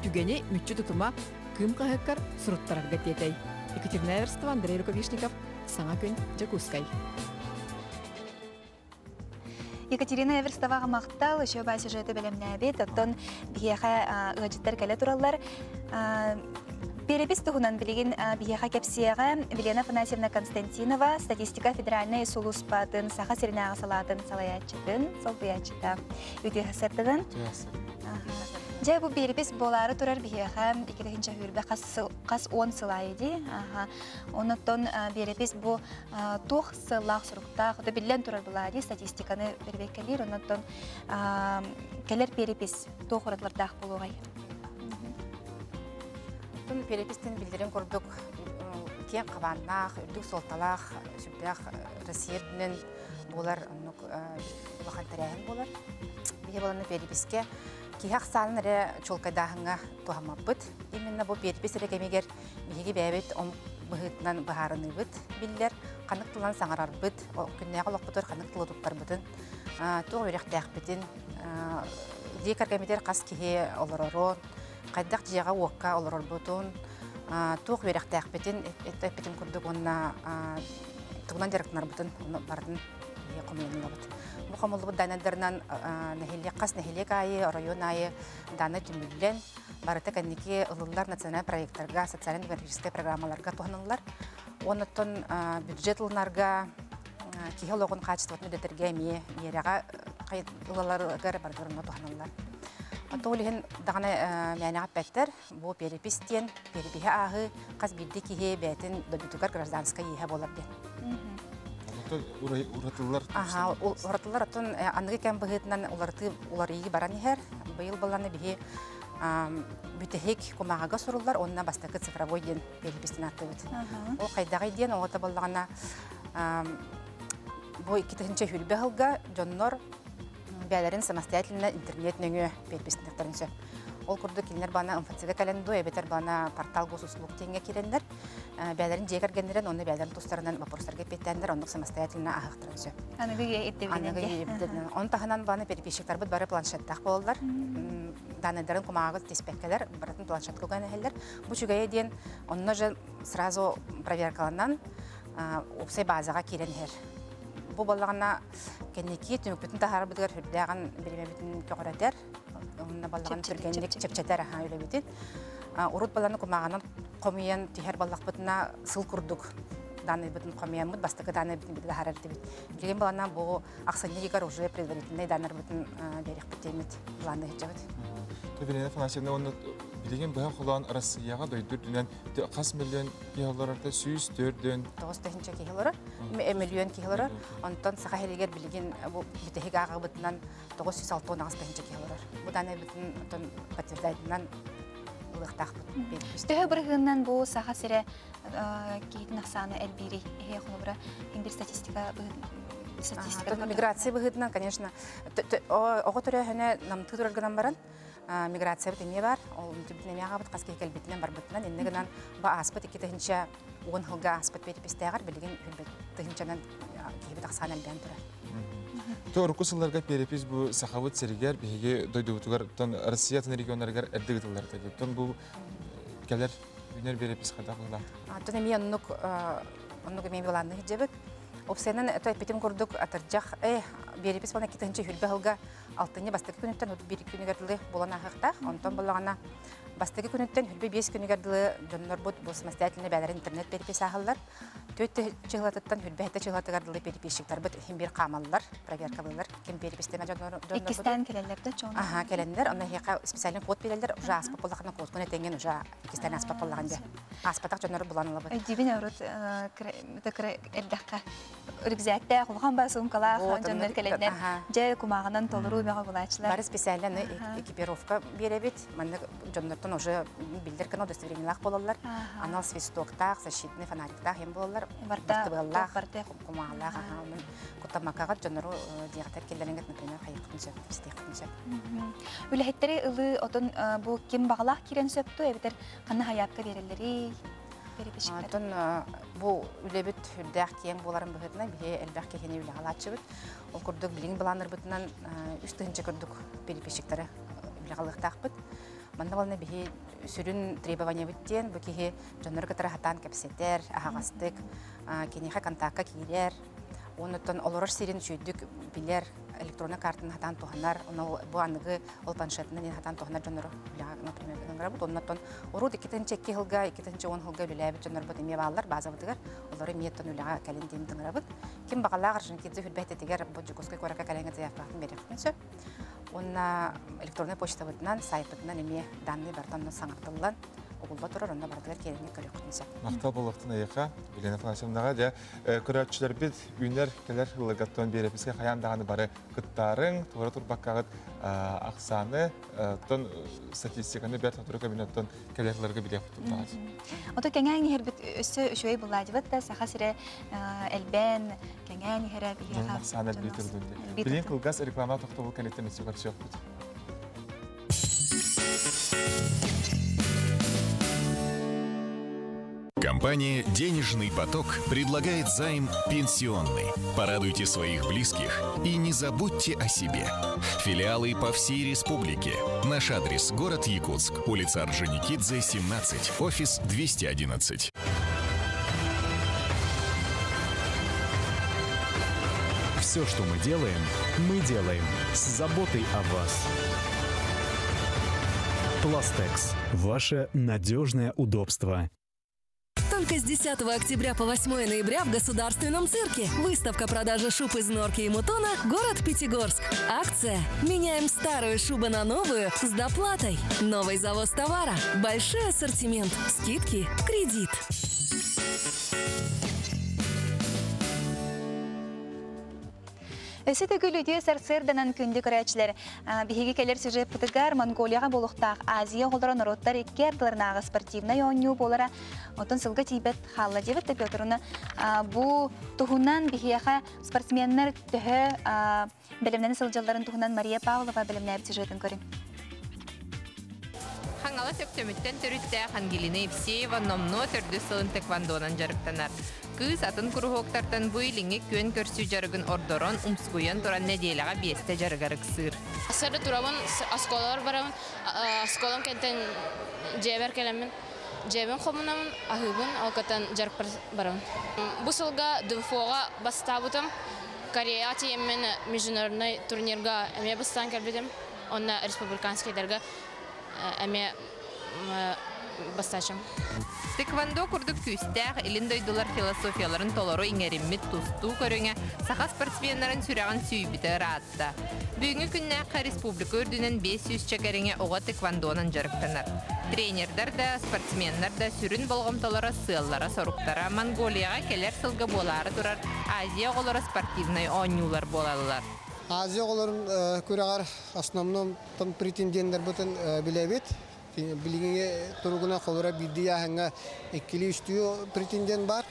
Түгени мүччү тутума кым кахаккар суруттарга тетей. Екатерина Эверстова, Андрей Руковишников, Саңа күн, Жакускай. Екатерина Эверстоваға мақтал, үші бай сюжеті білімні әбет, оттон бігеға ғаджеттер кәлі туралар. Перепис тұғынан білеген бігеға кепсияға Велена Афанасьевна Константинова статистика федеральный сулуспатын саға сиріне ағасалатын салаячытын, солбыячыта өте ғасырдығын. Жай бұл перепис болары тұрар бігеға екілігінші хүрбе қас 10 сылайды. Оныттон перепис бұл тоқ сылақ сұрықтақ, өті білен тұрар болады статистиканы бербеккелер, оныттон кәлер перепис тоқ ұратлардақ болуғай. Перепистен білдерін көрдік кен қабаннақ, үрдік солталақ, сүбдәқ Россиядың болар, ұлақан тәрәйін болар. Біге боланы переписке Кихақ салын әрі чолкайдағыңа туғамап бұд. Именно бұл перепис әрі кемегер бейге бәйбет он бұғытынан бұғарыны бұд білдер. Қанық тұлан саңарар бұд. Күннеға лоқ бұтыр қанық тұлы тұттар бұдын. Туғы өрек дәқ бітін. Дейкар кәмедер қас кеге оларорон. Қайдақ жеға оққа оларор бұдын. Туғы өрек дәқ бітін. Әтті бітін күрдік онына тұғынан деректінар бұдын. Бардың қомайынына бұд. Бұл қомылы бұд дайнадырынан қас нәхелек айы, район айы даны түмілден. Барыты кәнеке ұлылар национальный проекттарға, социально-демократическая программаларға туғанылар. Онытын бюджет ұлынарға кейхел оғын қачыстығын өдетірге мереға ұлыларға бардырына туғанылар. Тоғылығын дағаны мәне аппәттер, бұл перепистен, перепихе ағы, қаз білді кейе бәтін добитугар гражданска ехе болар бен. Уратылар. Уратылар атын анығы кәм бұғытынан олар егі баран ехер. Бұйыл боланы біге бүтехек комағаға сұрылар, онына бастақы цифровой ден перепистен атты өт. Ол қайдағы ден, оғыта болағына бұл 2-ші хүрбе ғылға жоннор бәлерін самостоятельно интернет-нөңі перепистен ақтарыншы. Ол күрді келінер бана МФЦГ кәлінду, әбетер бана портал гос услуг теңге керендер. Бәлерін жекергендерін, оны бәлерін тұстарынан вопростарға петтендер, онық самостоятельно ағықтырыншы. Анығы еттебінен. Оны тағынан бана переписчиктар бұд бары планшеттақ болылар. Даныдарын құмағыз теспеккелер, баратын планшет көген әхелдер. Бұл жүгәйе ден, онына жа сразу проверкаланан опсай базаға керенер. Бұл балағына кәнеке түнік бүтін тағары бұдығар хүрдіған біліме бүтін көғыратер. Онына балағын түргенлік чепчетер өйлі бетін. Урут баланы көмағынан қомиян түйер балақ бұтына сыл күрдік. Даны бұтын қомиян мұд, бастықы даны бүтін бітігі харарты бет. Білген балана бұл ақсаны егер уже предварительный даныр бұтын берек бітемет. Планы хетчі бет. Велена Афанасьевна, оны Билеген бұға құлан Россияға дойдыр дүнен қас миллион кейлерді сүйіз төрден. 9 кейлері, миллион кейлері. Онтан сақа хелегер білеген бітігі аға бұтынан 906 кейлері. Бұдан әбітін пәтердайдынан ұлықтақ бұт. Төхі біргіннен бұл сақа сірі кейтін ақсаны әлбейрі әйе құны бұра бір статистика миграция бұғытынан, конечно, оғы түрі өне намты тұрырғынан баран, миграция бұт еме бар, ол үнтібітін еме аға бұт қасқей кәлбетінен бар бұтынан, енігінен ба аспыт екі тұхынша 10 ғылға аспыт беріп істеғар, білген тұхыншанан кейбіт ақсан әлбен түрі. Тоғырқы сылларға перепіз бұл сақавыт сәрігер, бейге дойдығытығар, Россиятын регионларығар әрдігітілер деді. Тон бұл кәлер үнер перепіз қада бұлда? Тон еме оннық еме боланды жебік. Опсайнан әпетім көрдік атыржақ, берепес болна кетінші хүлбі ғылға алтыны бастығы күніттен бір күнігерділі болан ағықта. Онтан болағана бастығы күніттен хүлбі 5 күнігерділі жонлар бұд бұл самостоятельный бәлер интернет берепес ағылар. Төтті чығылатыттан хүлбі әтті чығылатығардылы берепесшіктар бұд хембер қамалылар, проверкалылар, кем берепестеме жонлар бұд. Екістен келелерді жоны? Аха, келендер. Онна хеқа специалин код берелер, уже аспап болағына код күн әтенген, уже екістен аспап болағанде. Аспатақ жонлары бұланылы бұд. Дебін әурет рюкзакта құлған ба сумкалақ, жонлар келендер, жай күмағынан толыру бәға бұлачылар. Бары специалин экипировка беребет, жонлартан уже билдеркен удостоверениялақ болалар, анал свистоктақ, защитный фонариктақ ем болалар, бұртыбыллақ, құмағалақ, құттамақағат жонлару диғатар келдерінгет, например, қайықтын сөп, істейқтін сөп. Үләхеттері ұлы отын бұл кем бағалақ керен сөпту, әбітер қанна хаяпқа берелері? Атын бұл үлебіт үлдәқ кейін боларын бұғытына біге әлбәқ кехені үлі алатшы бұд. Ол күрдік білген бұланыр бұтынан үстігінші күрдік перепешіктері үлі қалықтақ бұд. Манда болына біге сүрін требования бұттен, бұл кеге жоныр қытыры хатан кәпсетер, ағастық, кенеға контакқа кейлер. Онытын олырыр серін шүйдік білер электронный картын хатан туханар, бұл анығы ол планшетінің хатан туханар жоныры, например, оннаттан ұруд 2-ші 2 ғылға, 2-ші 10 ғылға үләбіт жоныр бұд еме бағалар, база бұдығар, олары меттен үліға кәлін деймдіңір бұд. Кем бағалағыр жын кетзі хүлбәтті дегер бұд жүкосқай көріқа кәліңі заяқтағын беректін сөп. Онна электронный почта бұдынан, сайт бұдынан еме данный бартанны саңақтылылан, оғылда тұрыр, онда бардығар керіне көрек құтынсы. Мақтал болықтың айыға, Елена Фанасьевнаға де көрәтшілер бет үйінер келер ғылығаттан берепеске қаяндағаны бары күттарын, тұғыры тұрбаққағыт ақсаны, тұн статистиканы бәр тұтыры кабинеттен келерлерге білек құттырдағыз. Оты кәңәң ехер біт өсі үшөй бұлады бұд да, сақа сірі әлбән, кәңәң ехері бігеға. Ақсаны әлбейтірдіңде. Білен қылғас реклама тоқты бұл кәнеттен өсігар сөк бұд. Компания «Денежный поток» предлагает займ пенсионный. Порадуйте своих близких и не забудьте о себе. Филиалы по всей республике. Наш адрес – город Якутск, улица Орджоникидзе, 17, офис 211. Все, что мы делаем с заботой о вас. Пластекс – ваше надежное удобство. Только с 10 октября по 8 ноября в Государственном цирке выставка продажи шуб из норки и мутона «Город Пятигорск». Акция «Меняем старую шубу на новую с доплатой». Новый завоз товара, большой ассортимент, скидки, кредит. Өсі төгілуде сәрсердінен күнді көрәтшілер. Бігеге келер сюжет пұтығар Монголияға болуқтақ Азия қолдары народтар екі ардыларынағы спортивна йоню болара. Отын сылғы тейбет қалла дебет деп өтіріні. Бұл тұхынан бігеға спортсменнер түхі білімнені сылжаларын тұхынан Мария Павлова білімні әбі сюжетін көрін. Хаңала сөктөміттен түрітті Хангелина Евсеева номно түрді сылын тэквандонан жарықтанар. Кыз атын курухоктартан буйлинге көн көрсү жарыгын ордорон умскуян туран неделяга бесте жарыгарык сыр. Сырды турабын асколар барамын, асколам кентен жебер келемін, жебен хомунамын, ахыбын алкатан жарык барамын. Бусылга ДФОга бастабытым, Корея тиеммен международный турнирга эме бастан келбедим, онна республиканскийлерге эме бастачым. Тэквондо курдук күстәк, илин дойдулар философияларын толору иңериммит тусту көріңе сақа спортсменларын сүрәған сүйбіті раатта. Бүгінгі күннәққа республика үрдінен 500 чекеріңе оға тэквондонан жарықтанар. Тренердар да, спортсмендар да сүрін болғымталары сыллара соруктара Монголияға келер сылғы болары тұрар Азия олары спортивный ойнулар болалылар. Азия оларын көрағар основном претендентер бұтын білебет. Білігінге тұрғына қолыра бірді яғыңа еккелі үстіі претендент бар.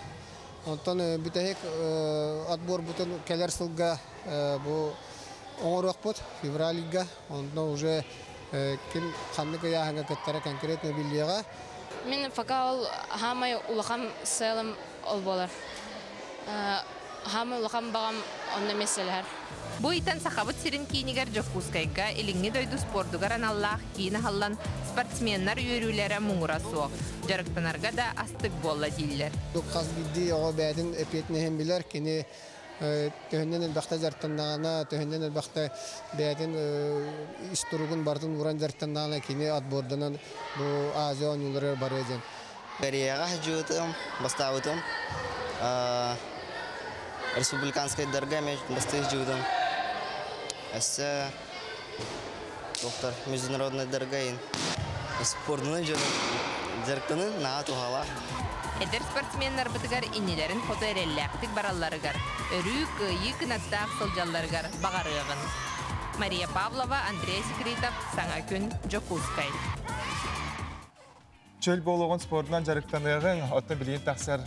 Онтан бүтәйек отбор бұтын келер сылға бұл оңырақ бұд, февралиға. Онтан уже кім қандығы яғыңа көттері конкретно білдіға. Мен факал хамай улақам сәлім ол болар. Хамай улақам бағам онна меселер. Буйтан сақабыт сирин кейнігер Жокускайга иліңі дойду спортугар аналлах кейіні халлан спортсменнар үйерулері мұңыра соқ. Жарықтанарға да астық болла дейлер. Қаз білді оға бәдін әпетіне hem білер, кені төхінден әлбақта жартандағана, төхінден әлбақта бәдін істұрығын бардың ұран жартандағана кені атбордынан бұл Азия ойнулары бар еден. Кореяға жүйтім, бастауытым. Республиканская дорога бастых жүйтім. Әсі доктор международная дорогайын. Спортының жарықтының наға туғала. Эдер спортсменнар бұтығар инелерін фото әрелләқтік бараларығар. Өрік, үйік наттақ сылжаларығар бағарығын. Мария Павлова, Андрей Секретов, Саңа күн, Жокускай. Чөл болуғын спортынан жарықтанығын, отын білейін тақсар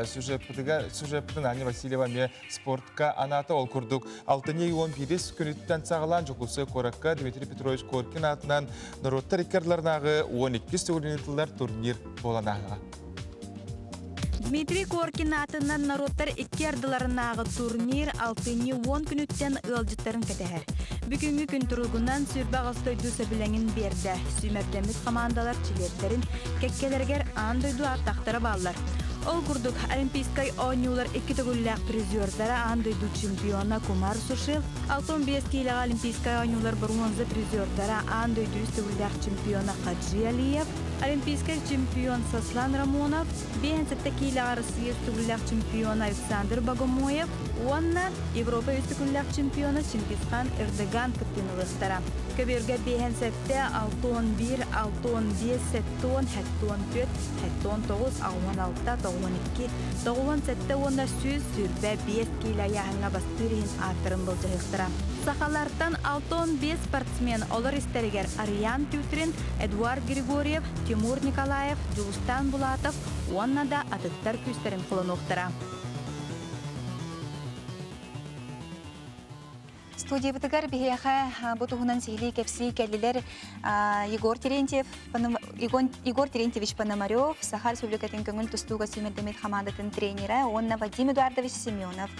сюжеттің Ани Васильева ме спортқа анаты ол күрдік. 6-11 күніттен сағылан Жокусы Коракка Дмитрий Петрович Коркин атынан Народта рекордларынағы 12 сөгілінетілер турнир боланағыға. Дмитрий Коркин атынан Народтар 2 ардыларынағы турнир 6-10 күніттен ылжыттарын кәтәхер. Бүгінгі күн тұрғынан сүрбақ астойду сөбіләңін берді. Сүймәпдеміз командалар чилеттерін кәккелергер андойду артақтары баллар. Ол күрдік Олимпийскай ойнулар 2 төгілләқ призердары андойду чемпиона Кумар Сушев, 6-15 кейліға Олимпийскай ойнулар бұрынғынзы призердары андойду төгілләқ чемпиона Хаджи Алиев, Олимпийскай чемпион Сослан Рамонов, 5 кейліға Россия төгілләқ чемпиона Александр Богомоев, онна Европа төгілләқ чемпиона Чингисхан Эрдоган күттінілістара. Көберге 5 6-11, 6-15, 7-10, 7-9, 16, 12, 97 онда сөз сүрбә 5 кейлі яғыңа бастырын артырын бұл жығықтыра. Сақалардан 6-15 спортсмен олар істерігер Ариан Тютрин, Эдуард Григорьев, Тимур Николаев, Джулстан Булатов, онна да атыттар күстерін құлын оқтыра. Студия бітігер бігеға бұтығынан сейлі кепсі кәлілер Егор Терентьевич Пономарев, Саха Республикатын көңіл тұстуға сүймердемет командатын тренері, онна Вадим Эдуардович Семенов.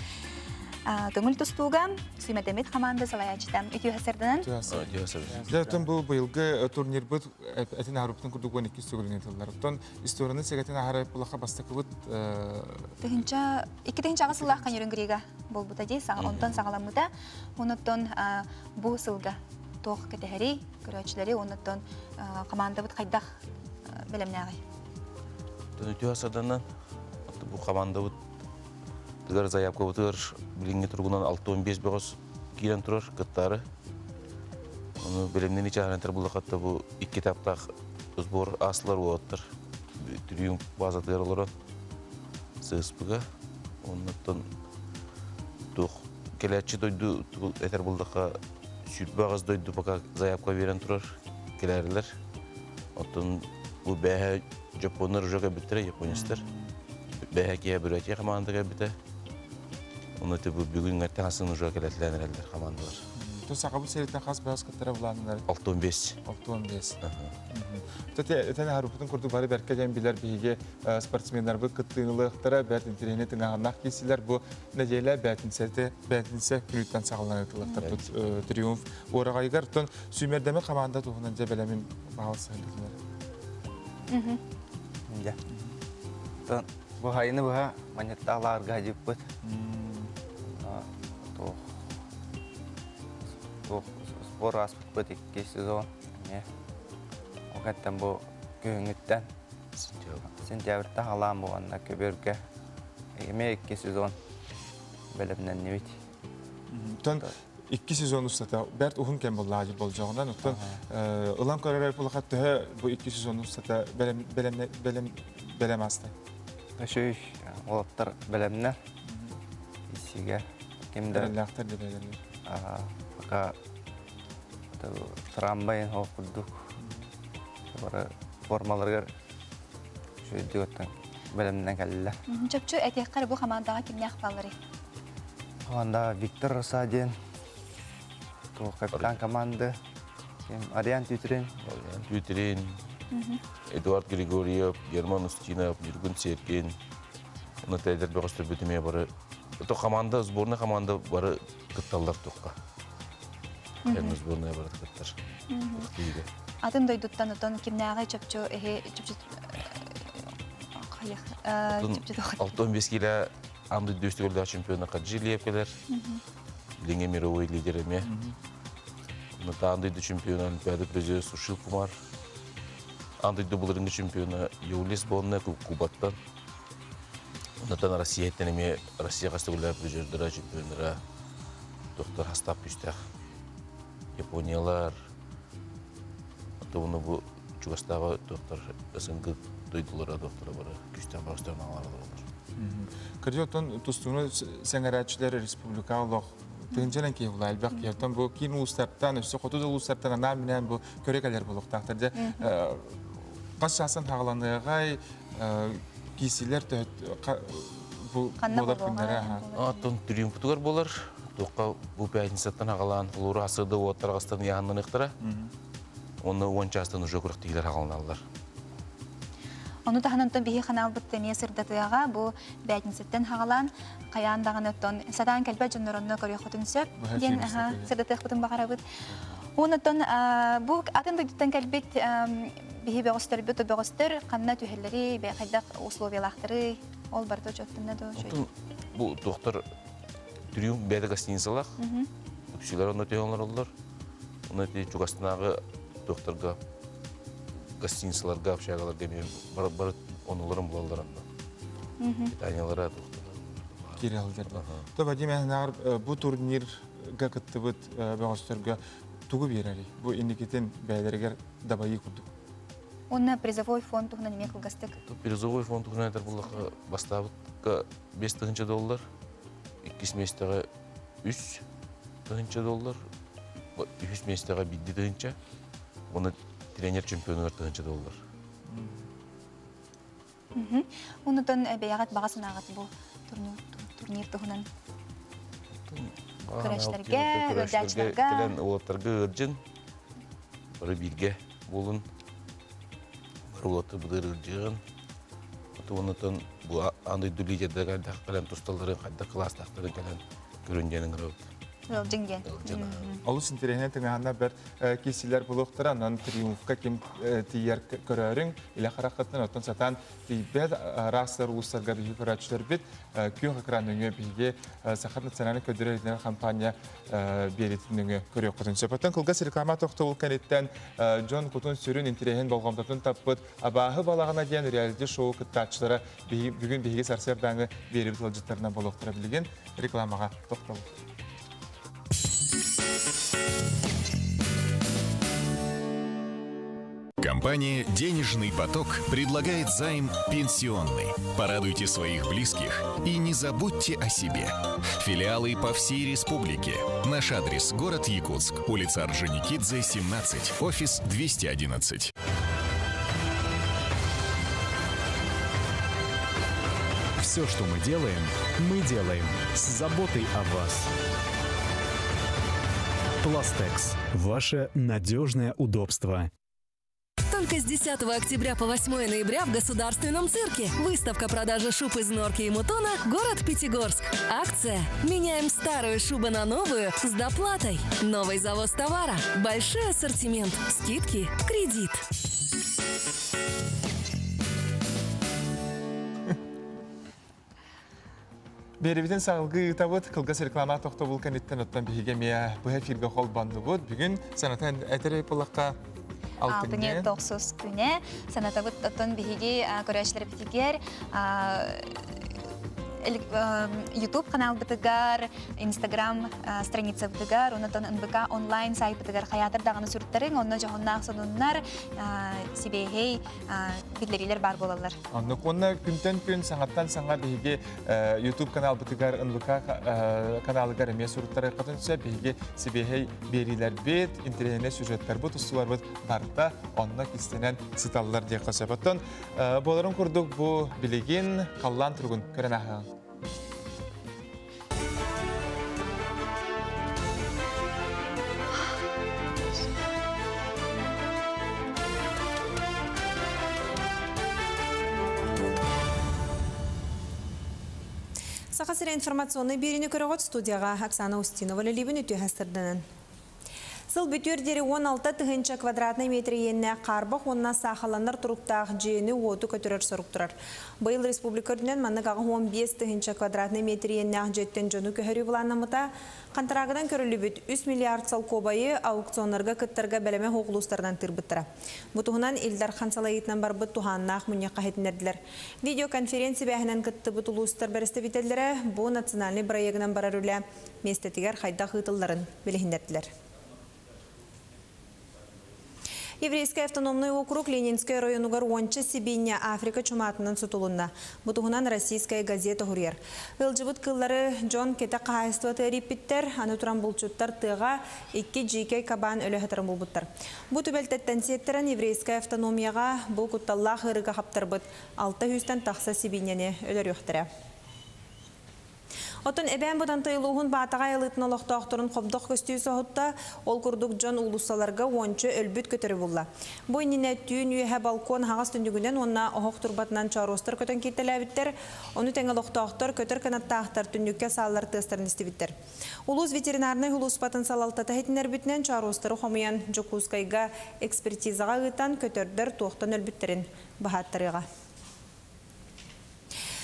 Көңіл тұстуға сүймердемет команда салаячыда. Үтіу әсірдінен? Жәтін бұл бұйылғы турнир бұд әтін арыптың күрдік 12 сөгілген етілдер. Оттан историяны сегетін ағары бұлаққа бастықы бұд? Екі тегінші ағы сылақ қан үйренгірегі бұл бұта дей, онтан сағаламыда. Оныттан бұл сылға тоқ кәтәхәрі, көрәтшілері, оныттан команда бұд қайдақ бәлеміне ағай. Үтіу әсірдінен бұл команда бұд Тыгар заявка бұтығыр білінге тұрғынан 6-15 беғыз кейлен тұрар қыттары. Білімнен ече ағарантар бұлда қатта бұл 2 таптақ ұзбор асылар оғаттыр. Түрейін базатығыр олыран сығыспыға. Оннаттан келәтші дойду әтер бұлдаққа сүрт бағыз дойду бақа заявка берен тұрар келәрілер. Оттан бұл бәйі жапоныр жоға біттірі, японистер. Бәйі кея бүрәтия командаға біті. Оны бұл бүгін әрттен асының жоға келәтіләнер әлдер командалар. Тұн сақабыл сереттен қас бәз қыттары бұланынар? 6-15. 6-15. Тәтен әріпітін күрді бары бәркәден білер бейге спортсменлер бұл қыттығынылықтары бәтін терейіне тыңағанақ кесілер бұл нәдейлі бәтінсе күніттен сағылан өтіліктар бұл триумф. Орағайғар тұн сүймердемі команда тұғынан жа бәлемін бағалсы әлділер. Бұл хайыны бұға манеттағыларға жеп бұд. Спор аспыт бұд 2 сезон. Оғаттан бұл күйіңіттен сентябрьта қалам бұғанда көберге 2 сезон бәлімнен не бейт. 2 сезон устата бәрт ухун кем боллажы болжағынан оттон ылан көрәрер болақат түхі бұл 2 сезон устата белем асты. Өшөй олаптар белемнер. Исиге кемді... Белеллақтар деп әгерлер. Бақа трамбайын оқыдық. Формаларғар шөйді өттің белемнен кәлілер. Чөпчө әтеққар бұл қамандаға кемне ақпалары? Қаманда Виктор Росадин, капитан команды, Ариан Тютрин, Эдуард Григорьев, Герман Устинов, Юрген Серкин. Оны тәйдер бөғістір бөтіме бары. Это команда, сборная команда бары кытталдар тұққа. Әні сборная бары кыттар. Атын дойдуттан ұтын кемнәғай чөпчө Алтон Бескиля Анды дөстігілді чемпионы қаджили епкелер. Ленге мировой лидеріме. Андыйды чемпионы Олимпиады призері Сушил Кумар. Андыйды бұлырынғы чемпионы Еулес Бонны Кубаттан. Ондан Россия еттенеме Россия қастығылар призердері чемпионыра доктор Хастап Пүстәқ. Япониялар. Оны бұл Чугастағы доктор СНГ дойдылары докторы бары Күстәқ бағыстарын алары олар. Кардиотон тустуны сәңәрәтчілері республикалық тыңжанан кей ұлы әлбәқ кейтон бұл кейін ұлыстарттан, өсі қотуды ұлыстарттан ана менен бұл көрекәлер бұл ұқтақтырды. Қас жасын тағыланығай кейсілер бұл болар күндері? Атын триумфтығар болар. Тоққа бұл пәйтінсеттен ағалан ұлыры асырды оттарғастан яғынан ұқтыра. Оны 10 жастан ұжы көріктігілер ағаланалар. Оны таханантон бихи ханал бүттеме сырдатыяға бұл бәйтінсеттен хағалан қаяндағын өттон садан кәлбә жонноронны көріқотын сөп ден сырдатық бұтын бағара бұд. Онытон бұл атын дойдуттан кәлбет бихи бәғыстыр бүті бәғыстыр қанна түйелері бәқайдақ условиялақтыры ол барды жоттында да жөйді. Бұл доктор триумф бәді гостиницалақ. Үксілер оны түйенлер олар. Оны Чугастынағы докторға гостиницаларға, общагаларға мен бар онуларын бұлаларында. Питаниялары, доқтарлары. Кері алдар. Вадим, бұл турнирға күтті бұд бағыстырға туғы берәрі. Бұл индикетін бәйлергер дабайы күрдік. Оны призовой фонд тұғына неме қылғастық? Призовой фонд тұғына әдір бұлаққа бастабытқа $5,000, 2 месеттіға $3,000, 3 месеттіға $1,000, оны тренер чемпионы $4,000. Онытын бәяғат бағасын ағат бұл турнир тұғынан? Көрәштерге, өдәчілерге? Келен олаттарға өрджін, бары бірге болын, бары олатты бұдыр өрджіғын. Онытын бұл андай дүлейдерді қален тұсталдарын, қайда кластақтарын келен көрінгенің рауд. Жинген. Олыс интернет тыңағанда бір кесілер бұлықтыр, анан триумфқа кем тиер көрерің, илі қараққытын оттан сатан тейбет растар ұлыстарға бейгі көрәтшілер бет, күйін қақыран өңі бейге Сахар национальный көдірелден компания беретін өңі көрек құтын сөпіттен. Құлғас реклама тоқты ол кәнеттен Джон Кутун сүрін интереген болғамдатын таппыд, абағы балағына дейін реалити шоу күттатшылары бүгін бейге сарсердаңы беріп тұлжыттарына болуқтыра білген рекламаға тоқты. Компания «Денежный поток» предлагает займ пенсионный. Порадуйте своих близких и не забудьте о себе. Филиалы по всей республике. Наш адрес – город Якутск, улица Орджоникидзе, 17, офис 211. Все, что мы делаем с заботой о вас. Пластекс. Ваше надежное удобство. Только с 10 октября по 8 ноября в Государственном цирке выставка продажи шуб из норки и мутона «Город Пятигорск». Акция «Меняем старую шубу на новую с доплатой». Новый завоз товара, большой ассортимент, скидки, кредит. Беребеден сағылғы ұтабыд, қылғас реклама тоқты бұл кәнеттен өттен бейге мия бұл эфирге қол банды бұд. Бүгін санатан әтірі бұлаққа алтыне 9 күне саната бұд оттон бейге көрәшілер бітігер YouTube канал бытыгар, Instagram страница бытыгар, оннотон НБК онлайн сайт бытыгар хаятыр даганы сүрттерин, онно жохоннак сонуннар сибехей бидлерилер бар болалар. Онно конна күнтен күн саңаттан саңа биге YouTube канал бытыгар НБК каналыгар эме сүрттары катынча биге сибехей берилер бет, интернет сюжеттер бут устулар бут барда, онно кистенен сыталлар дия касабаттан. Боларын курдук бу билеген каллан тургун көрөнахы. Сақасыра информационный беріне көрігіт студияға Оксана Устинова лелебін өте әстірдінін. Сыл бүтүрдері 16 тыгынча квадратный метр енне қарбық, онна сақаланар тұруқтақ жені оты көтірір сұрықтырар. Бұл республикөрдінен маннығағы 15 тыгынча квадратный метр енне жеттен жону көхірі бұланымыта, қантарағыдан көрілі бүт 3 миллиард сал кобайы аукционларға күттарға бәлеме хоғылыстардан тырбыттыра. Бұтығынан Илдар Хансалайытнан бар бұт туғаннақ мұне қағетінерділер. Видеоконференция бәхінен күтті бұт ұлыстар бәрісті бітелдері бұл национальный проегінен барар үлі местетігер қайда қытылдарын білігіндерділер. Еврейский автономный округ Ленинский районугар онча Сибиня Африка чуматынан сутулунна. Бутугунан российская газета «Хурьер». Ылжыбыт кыллары Джон кете қайыстыва тәриппиттер, аны туран бұлчуттар тыға 2 жекей кабан өлі хатырын бұлбыттар. Бұ түбелтеттен сеттерін еврейская автономияға бұл күтталлақ ырыға қаптар бұд 600-тен тақса Сибиняне өлір өқтірі. Отын әбән бұдан тыйлуғын батаға елітін олықтақтырын қобдық көстүй соғытта ол күрдік жон ұлысаларға ончы өлбіт көтірі бұлла. Бұй ніне түйін үйе балкон хағас түндігінен онна оғық тұрбатынан чаростар көтін кетілі әбіттер, оны тәңіл оқтақтар көтір канаттақтар түндікке салылар тыстарын істебіттер. Улус ветеринарный улус батын салалтата хетінер бітінен чаростары қомиян жүкускайға экспертизаға ғытан көтірдер тоқтан өлбіттерін бағаттарыға.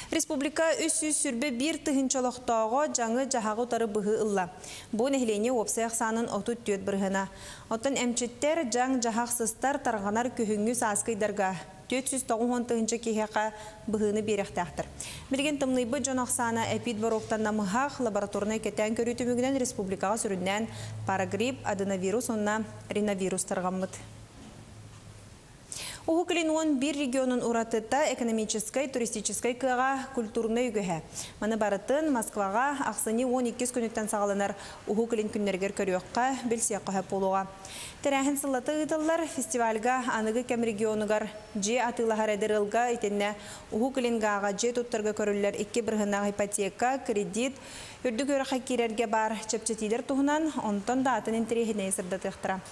Республика үсі сүрбе бір тыгынчалықтағы жаңы жағағы ұтары бұғы ұлла. Бұл нәхілене опсаяқ санын оту түйет бірғына. Отын әмчеттер жаң жағақ сыстар тарғанар көхіңгі саскайдарға 490 тыгынча кейхеқа бұғыны беректәқтір. Білген тымнайбы жон ақсана әпид бароқтан намығақ лабораторны кетен көрі түмігінен республикаға сүрінен парагрипп, аденовирус, онна риновирус тарғамыд. Ухуклин он бір регионын уратыта экономической, туристической кыға культурный үгігі. Маны барытын Москваға ақсыны 12 күніттен сағаланар Ухуклин күннергер көріоққа білсия қоғап болуға. Тәрәхін сыллаты ұйтылар фестивальға анығы кәм регионыгар же атылағар әдірілға етінне Ухуклинғаға же тұттырға көрілер 2 бірғынағы ипотека, кредит, үрді көріққа керерге бар чөпчетидер тұғынан онтон да атын интерехіне есірді тұқтыра.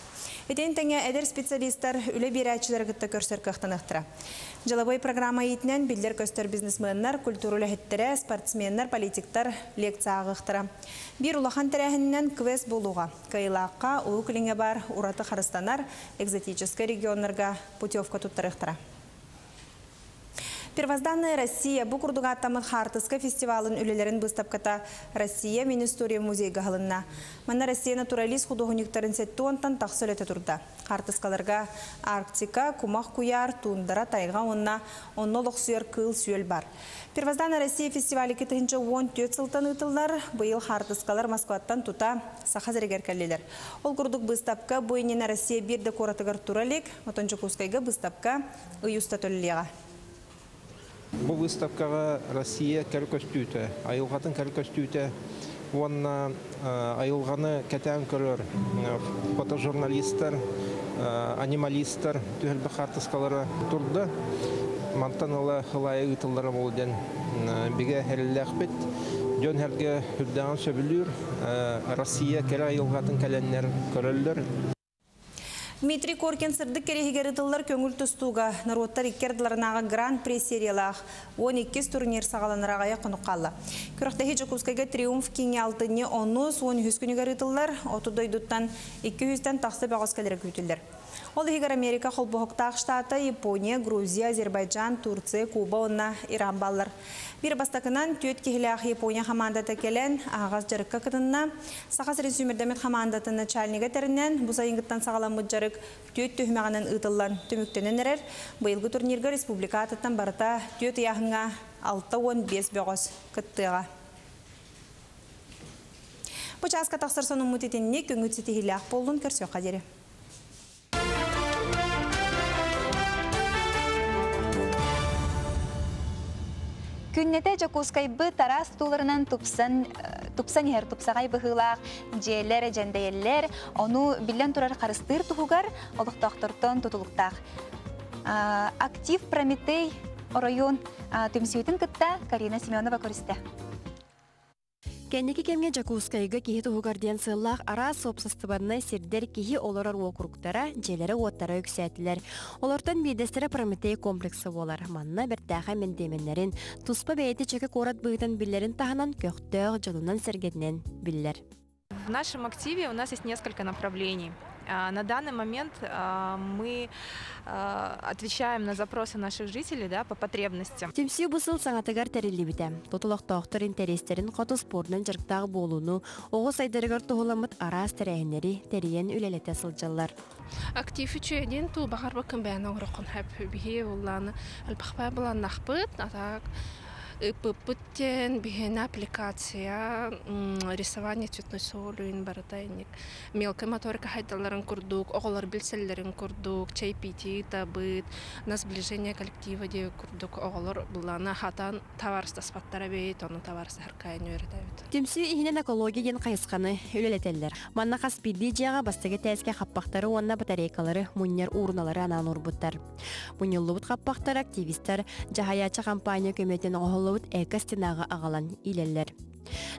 Этен тәңе әдер специалисттар үлі берәчілер күтті көрсер көқтанықтыра. Жалабой программа етінен білдер көстер бизнесменнар, культурулы хеттері, спортсменнар, политиктар лекция ағықтыра. Bir улахан тәрәхіннен квест болуға. Кайлаққа уықліңе бар ураты қарыстанар, экзотический регионларға путевка тұттырықтыра. Первозданная Россия бұл күрдіға аттамын Хартыска фестивалын үлелерін бұстапката Россия Министория музейға ғылынна. Мана Россия натуралист художниктарын сетті онтан тақсыл өте тұрды. Хартыскаларға Арктика, Кумақ куяр, туындара тайға оннолық сүйер кыл сүйел бар. Первозданная Россия фестивалі кетігінші 14 сылтан ұтылдар, бұйыл Хартыскалар Москваттан тута сақазырегер кәлелер. Ол күрдік бұстапка бойынена Россия бірді коратығыр туралек, отончы кускайға бұстапка ұйуста төлілеға. Бұл выставкаға Россия кәркөстүйті, айылғатын кәркөстүйті, онна айылғаны кәтән көрір фотожурналистер, анималистер, түхілбі Хартыскалары тұрды. Мантан ола хылайы ұтылары болден біге әрілі бет. Жөн әрге үрдіған сөбілір, Россия кәрі айылғатын кәләнлер көрілдір. Дмитрий Коркин сырдық керегері тылдар көңіл тұстуға народтар иккерділарынаға гран-при сериялақ 12 турнир сағаланырағая құныққалы. Күріқтәхи Жакускайға триумф кеңе алтыне 10-10 күнігері тылдар, 30 дойдуттан 200-тен тақсы бағыз кәлері көйтілдер. Ол егер Америка холбоқтақ штаты, Япония, Грузия, Азербайджан, Турция, Куба, онна Иран баллар. Bir бастакынан төт кехилях Япония командаты келен ағаз жарыққа кытынна. Сақас резюмердемет командаты начальнига терінен бұза еңгіттан сағалан бұджарық төт төхмеғанын ұтылан түміктенен әрер. Бұйылғы турнирға республика атыттан барыта төт яғыңа 6-15 бөғыз күттіға. Бұл часқа тақсыр соның мұтетінне көңіт сетігілях болуын көрсеу қадері. Күннете Жакускайбы тарас туларынан тупсан ер тупсагай быхылах жээлер жендейлер ону билен турар карыстыр тухугар олуктактыртон тутулуктак. Актив Прометей район төмсүйтин кытта Карина Семенова көрүстө. Кеннеки кемге Жакускайга кихи тухугарден сыллах ара сопсастыбанна сирдер кихи олорар окруктара желері оттара өксәтілер. Олортан бейдестері Прометей комплексы болар. Манна біртаға мендеменлерин туспа бәйті чекі корат бұйтын биллерин таханан көқтөг жолунан сергетнен биллер. В нашем активе у нас есть несколько направлений. На данный момент мы отвечаем на запросы наших жителей, да, по потребностям. Темсию бусыл саңатыгар тәрелебіті. Тотылықтақтыр интерестерін қоты спордың жырқтағы болуыну, оғыз айдарығар тұғыламыт арас тәрәйінері тәрейен үлелете сылжалар. Актив үчеден ту бағар бақын бәйіна ғырықын әп бейе оланы әлбақпай бұлан нақпыт, атақ Пыттен бігена аппликация, рисование цветной солуин баратайник, мелкая моторика хайдаларын курдук, оғылар білселерін курдук, чай пити, табыт, на сближение коллектива де курдук, оғылар бұлана хатан товарыста спаттара бейт, оны товарыста харкайын өретәбіт. Темсию ихинен экологияден қайысқаны үлелетелдер. Манна қаспиди жаға бастығы тәске қаппақтары онна батарейкалары, мұннер урналары анан урбуттар. Мұнеллыбыт қаппақтар активистар, жахаяча компания көметін оғылыбыт экостинағы ағалан илелер.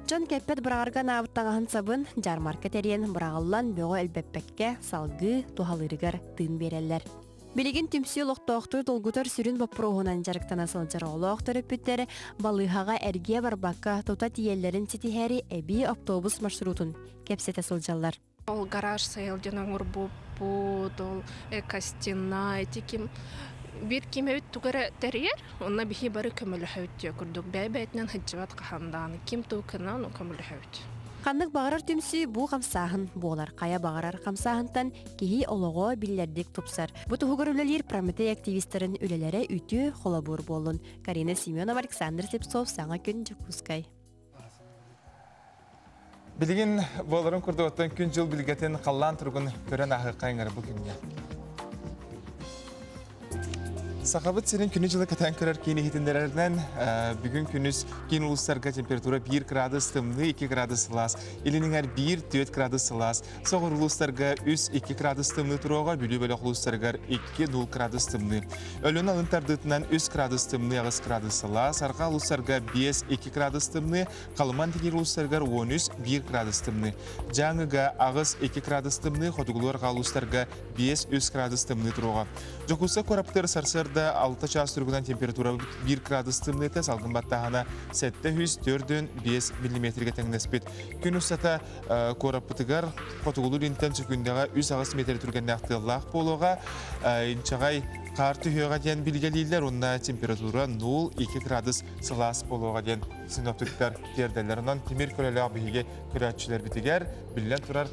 Джон Кеппет бұрағырған абыттағын сабын жармарка терен бұрағылан бөғі әлбәппәкке салғы тухалырығар тын берелер. Билигин түмсі лоқтоқтыр долгутар сүрін баппырғынан жарықтан асылжар олоқтыр өппеттері балығаға әрге барбаққа тота тиелерін сетихәрі әбі автобус маршрутын кепсет асылжалар. Ол гараж сайылден ұрбу бұл экостина этиким bir kimevit tugara terrier onna bihi bari kömülü häwtje kurduk bäbätnen hıjjat qahandan kim tuqanan o kömülü häwt. Qandyk bağırar tümsü bu qamsahın bolar qaya bağırar qamsahıntan kihi ologo billerdik tupsar. Bu tuğurullar Prometey aktivistlerin ülelere ütü xolabur bolun. Karina Semyonova, Alexander Sepsov, Sağa gün Jakuskay. Bilgin boların kurduğuttan gün jıl bilgetin qallan turgun kören ahı qayngara bu günge. Сақабыт сенің күні жылы кәтен көрер кейіне хетіндерерінен бүгін күніс кен ұлыстарға температура 1 градус тымны 2 градус сылас, елінің әр 1-4 градус сылас, соғыр ұлыстарға 3-2 градус тымны тұруға, бүлі-бөлі ұлыстарға 2-0 градус тымны. Өлін алын тардытынан 3 градус тымны 2 градус сылас, арқа ұлыстарға 5-2 градус тымны, қалыман тегер ұлыстарға 13-1 градус тымны. Жаңыға ағыз 2 градус тымны, қотығыларға ұлыстарға 5-3 градус тымны тұруға. Жокуса қораптыр сарсырда 6 час түргінен температура 1 градус тымнеті салғын баттағана 704-5 мм тәңнеспет. Күн ұстата қорапытығар қотығылыр интен сүкіндегі 3 метр түрген нәқтылақ болуға инчағай қарты хүйеға ден білгелейлер, онна температура 0-2 градус сылас болуға ден синоптиктар перделерінен темір көрелі абыйге көрәтшілер бітігер, білген тұрар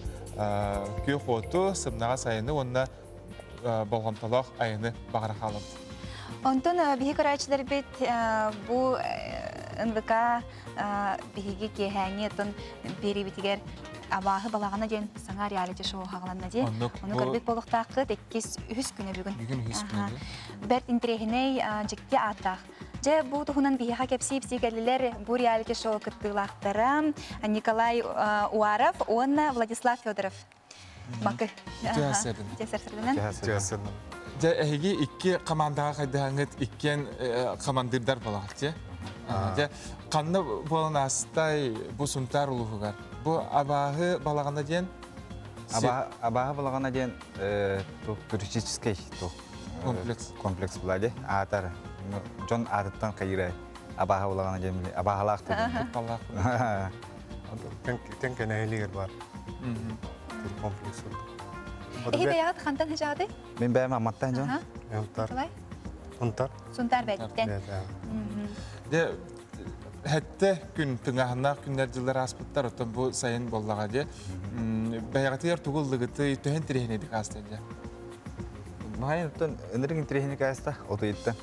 көй қоты сымнаға сайыны онна болғамталақ айыны бағыра қалып. Онтон биһи көрәчилер бит бу НВК биһиге кеһәңе тон бери битигер абаһы балагына ден саңа реалити шоу хагаланна ди. Оны көрбек болуктакы 200 күнө бүгүн. Бүгүн 100 күнө. Бер интерегиней жикке атак. Же бу тухунан биһига кепсип сигеллер бу реалити шоу кыттылактара Николай Уаров, он Владислав Федоров. Макы. Жасырдын. Әйге 2 командаға қайдағыңыз 2 командирдар болағыз, е? Қанны болын асытай бұл сұнтар ұлығығар. Бұл абағы балағана ден? Абағы балағана ден туристический комплекс болады. Атар. Жон атыттан қайырай. Абағы балағана ден біле. Абағалақ ден. Тен кәнәйлігер бар. Комплекс Эхи бәяғат қантан хажады? Мен бәйім аматтан жон. Солай? Унтар. Сунтар бәйттен. Де хәтте күн тыңағына күннер жылдар аспыттар, оттан бұл сайын боллаға де. Бәяғатыяр тұғылдығыты төхен тірехінеді қастан де. Мағайын оттан өнерін тірехіне кәсті, оты еттен.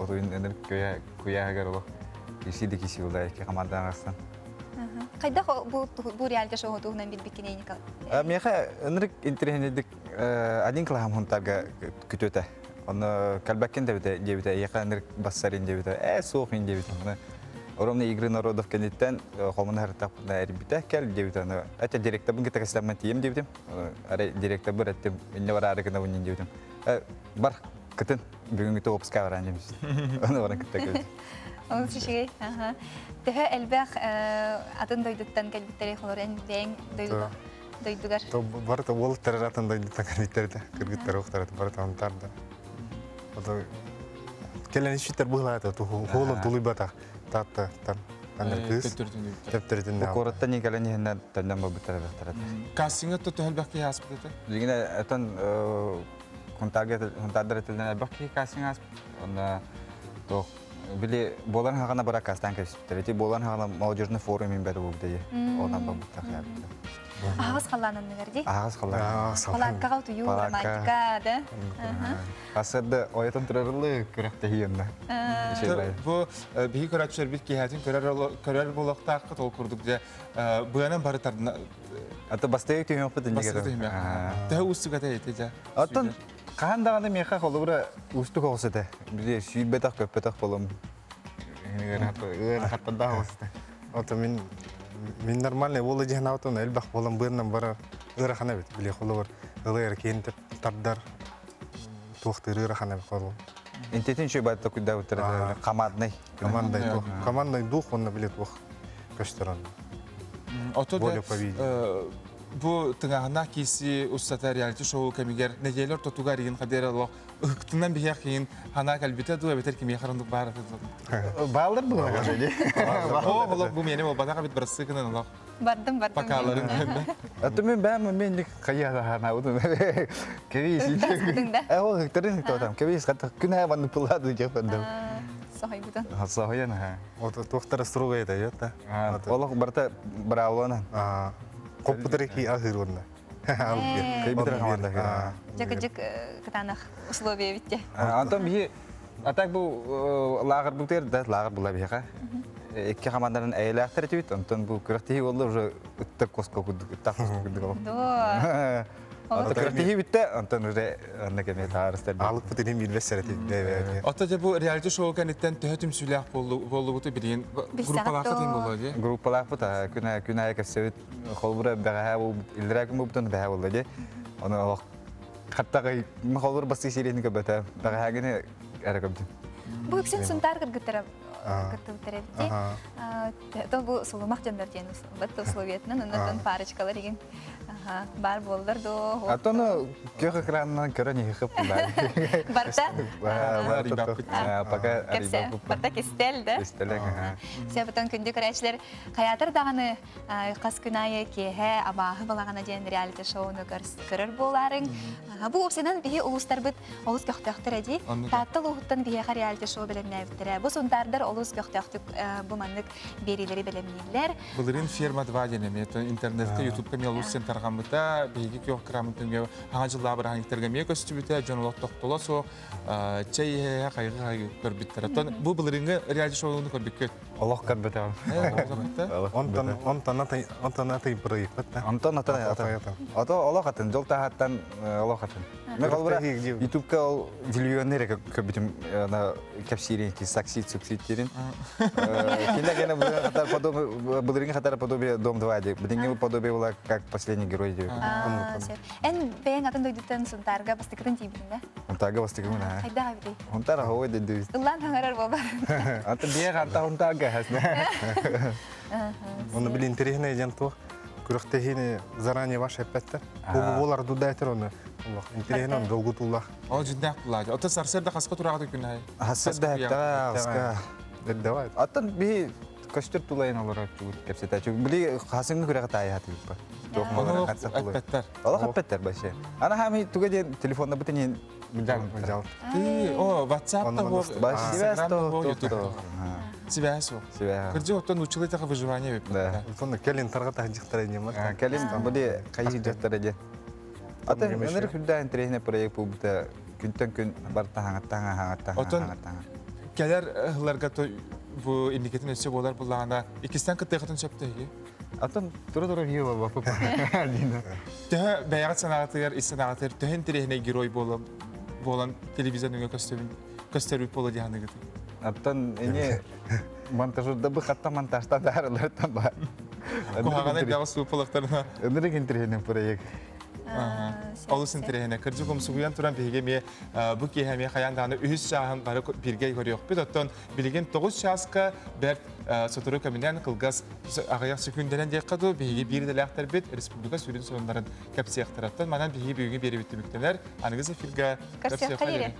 Отойын өнер көяғығар олық. Кешейді кешей олда әке қамадан қастан. Қайда бұл реалді шоу тұғынан білбеккен ейні қал? Меха өнерік интернетдік один қылағам ғынтарға күтөті. Оны кәлбәккен дебіті, еқа өнерік бассарин дебіті, соғын дебіті. Оромны игры народов кәнеттен қолманы әріттақпында әрібіті кәл дебіті. Әтә директорбын кеті кәсіләмін тием дебітім. Директорбыр әттім, үнне бар арығына өнен дебітім. Бар, күтін, бүгінгі тоғыпсқа баран деміз. Оны баран күтті көзі. Ол шешегей. Тәхі әлбәқ атын дойдыттан кәлбіттері қолыр ән бәйін дойдығар. Барыта болып тараратын дойдыттан кәлбіттерді. Кіргіттер оқтарады, барыта онтарды. Келен ішіттер бұғылады, қолын тұлый батақ. Татты, Тептерден. Қорытта не кәлен еңінен тәлден бұл бұттары бәқтіреді. Кастингы тұты әлбәқке аспыд еді? Дегіне әтін құнтардыр әтілден әлбәқке кастинг аспыд. Онда біле болан хағана бұра кастан кәсіптер. Болан хағана молодежный форумын бәрі бұл дейі. Одан бұл бұттақ яғыды. Ағыз қаланын нөверді? Ағыз қаланын. Палатқа қауты ю, романтика, да? Асырды ойытын тұрарылы күрәқті хейінді. Бұл бігі көратшылар біт кейхәтін көрер болуқтақы тол күрдік де бұғанан бары тардына... Аты бастайық түймей өппеді неге де? Тәі ұстық әті еті де? Аттан қағандағаны меқа қолы бұра ұстық олсы де. Бізде сүйбетақ көппетақ болым. Мен нормальный болы жеген аутын әлбақ болам бұрынан бары ұрақана бет. Біле қолы бар ұлайыр кейінтіп тардар туқты ұрақана бет қолы. Интетін шөй бәді күдді өттірді қамаднай. Командный дух оны білет оқ көштір оны. Болю повидеть. Бұл тыңағына кейсі ұстата реалити шоу кәмегер нәжейлер тұтуғар еген қадер алақ. Үқтіннен бейек кейін хана кәлбеті дуа бетер кемей қарындық бары қылды. Балдар бұл ғажады? Олақ бұл мене бағаға бет бірісі күнін алақ. Бардым. Бақаларын кәмді. Әті мен бәмі менлік қаяға ғана ұдым. Кәбейсі. Ол ғықтырын ұқтауытам. Кәбейсі қатты күн әванды пұлады жепендім. Сохой бұдан. Сохойын. Тоқтары сұру ғайда, ета? Олақ барта бір ауылынан. Қоппыдыры кей ағыр орында. Кайбітір қаманда. Жакы-жак кытанақ условия бітте. Антон бейі, атақ бұл лағыр бұл терді, лағыр бұла бейіға. Екі қамандарын әйелі ақтар етіп, Антон бұл күріқтегі олды уже үттік қосқа күдік, үттік қосқа күдік олық. Күріқтегі бітті, Антон уже аңна кәме тағырыстар. Алық бұтырын билбәсер етіп. Отта бұл реалити шоу кәнеттен төхетім сүйләқ болу бұты білген группалақы дейін болады? Группалақ бұта, күн аяқ әсеуіт, қолбыра бәғаға бұл, илдірәкім бұл бұтын бәға болды. Оны олық қаттағы қолбыр басты сериетін көбәті, бәғағыны әрі көбді. Бұл өксен сұнтар кіргіттірі бітті. Бұл сұлымақ жандар дейін бұтты условиетінің, ұннатын парочкалар еген. Бар болдар до. Атону кök экранынан көрөн ехип бар. Барта? Пока барта кестел да? Кестелек. Себетон күндү көрәчләр каятыр даганы кас күнайы кеһе абаһы балагына ден реалити шоуны көрөр боларың. Бу опсенен бие улустар бит олус көктөктөр эди. Таттыл уттан бие реалити шоу белемнәбиттер. Бу сонтардар олус көктөктүк бу мандык берилери белемнилер. Булырын ферма 2 денеме интернетте YouTube каналы центрга мыта беги кök крамытыңга аңажылла бір аңиттерге ме көстүбүтө жонолот токтоло со чей кайгы көрбүттер. Бу булырыңга реалити шоуну көрбүккөт. Аллах көрбүтө. Онтон атай проект. Онтон атай. Ото Аллах атын жол тахаттан Аллах атын. Мен колбура YouTube-ка миллионер көрбүтүм ана капсиринки сакси цукситтерин. Киндагена булырыңга катар подобие дом 2 деп. Бидинге подобие була как последний герой деп. Эн бен атын дойдуттан сунтарга бастыкытын тийбин, да? Онтарга бастыкымын, а? Кайда биди? Онтар хой деди. Улан хаңарар болбар. Аты бие канта онтарга хасна. Оны бил интересный жанту. Күрәктәһине заранее ваш әпәттә. Булар дудайтыр оны. Аллах интересный долгу туллах. О җиддә кулады. Ата сарсердә хаска турага күнәй. Хасырда та хаска. Давай. Атын би костюр тулайын олар кепсете. Çünkü bili hasıngı göre kataya hatı yupa. Onu atpetler. Ola atpetler başı. Ana hami tuga diye telefonda bütün bileceğim. O WhatsApp'ta o Instagram'da o YouTube'da. Связь. Кырдже оттон училы така выживание веп. Да. Сонда келин таргата жыктар эне. Келин били кайы жыктар эне. Ата энер күддән трехне проект булды. Күнтен күн барта хаңаттан. Оттон келер хыларга то bu indiketin ötse bolar bulağına ikisinden kıt yakıtın çöpteygi. Atan dura yiyor baba. Daha beyaz sanatçılar, iş sanatçılar, tühen terehine giroy bolan televizyon önüne gösterip bola diye hangi. Atan ini montajda bu hatta montajda darlar tamba. Kohagana bir su polaklarına. Öndere gentirene proyekt. Olsun terehine kırcı komşuyan turan bihgemi bu ki hem yayan üç şahın barı birge görüyor. Bir de bilgin 9 şahska ber Sotoru kabinen kılgaz ağayak sükündenen diye kadı bihgi bir de lahtır bit Respublika sürün sorunların kapsi aktarattan manan bihgi büyüğü beri bitti bükteler. Anıgızı filga kapsi aktarattan.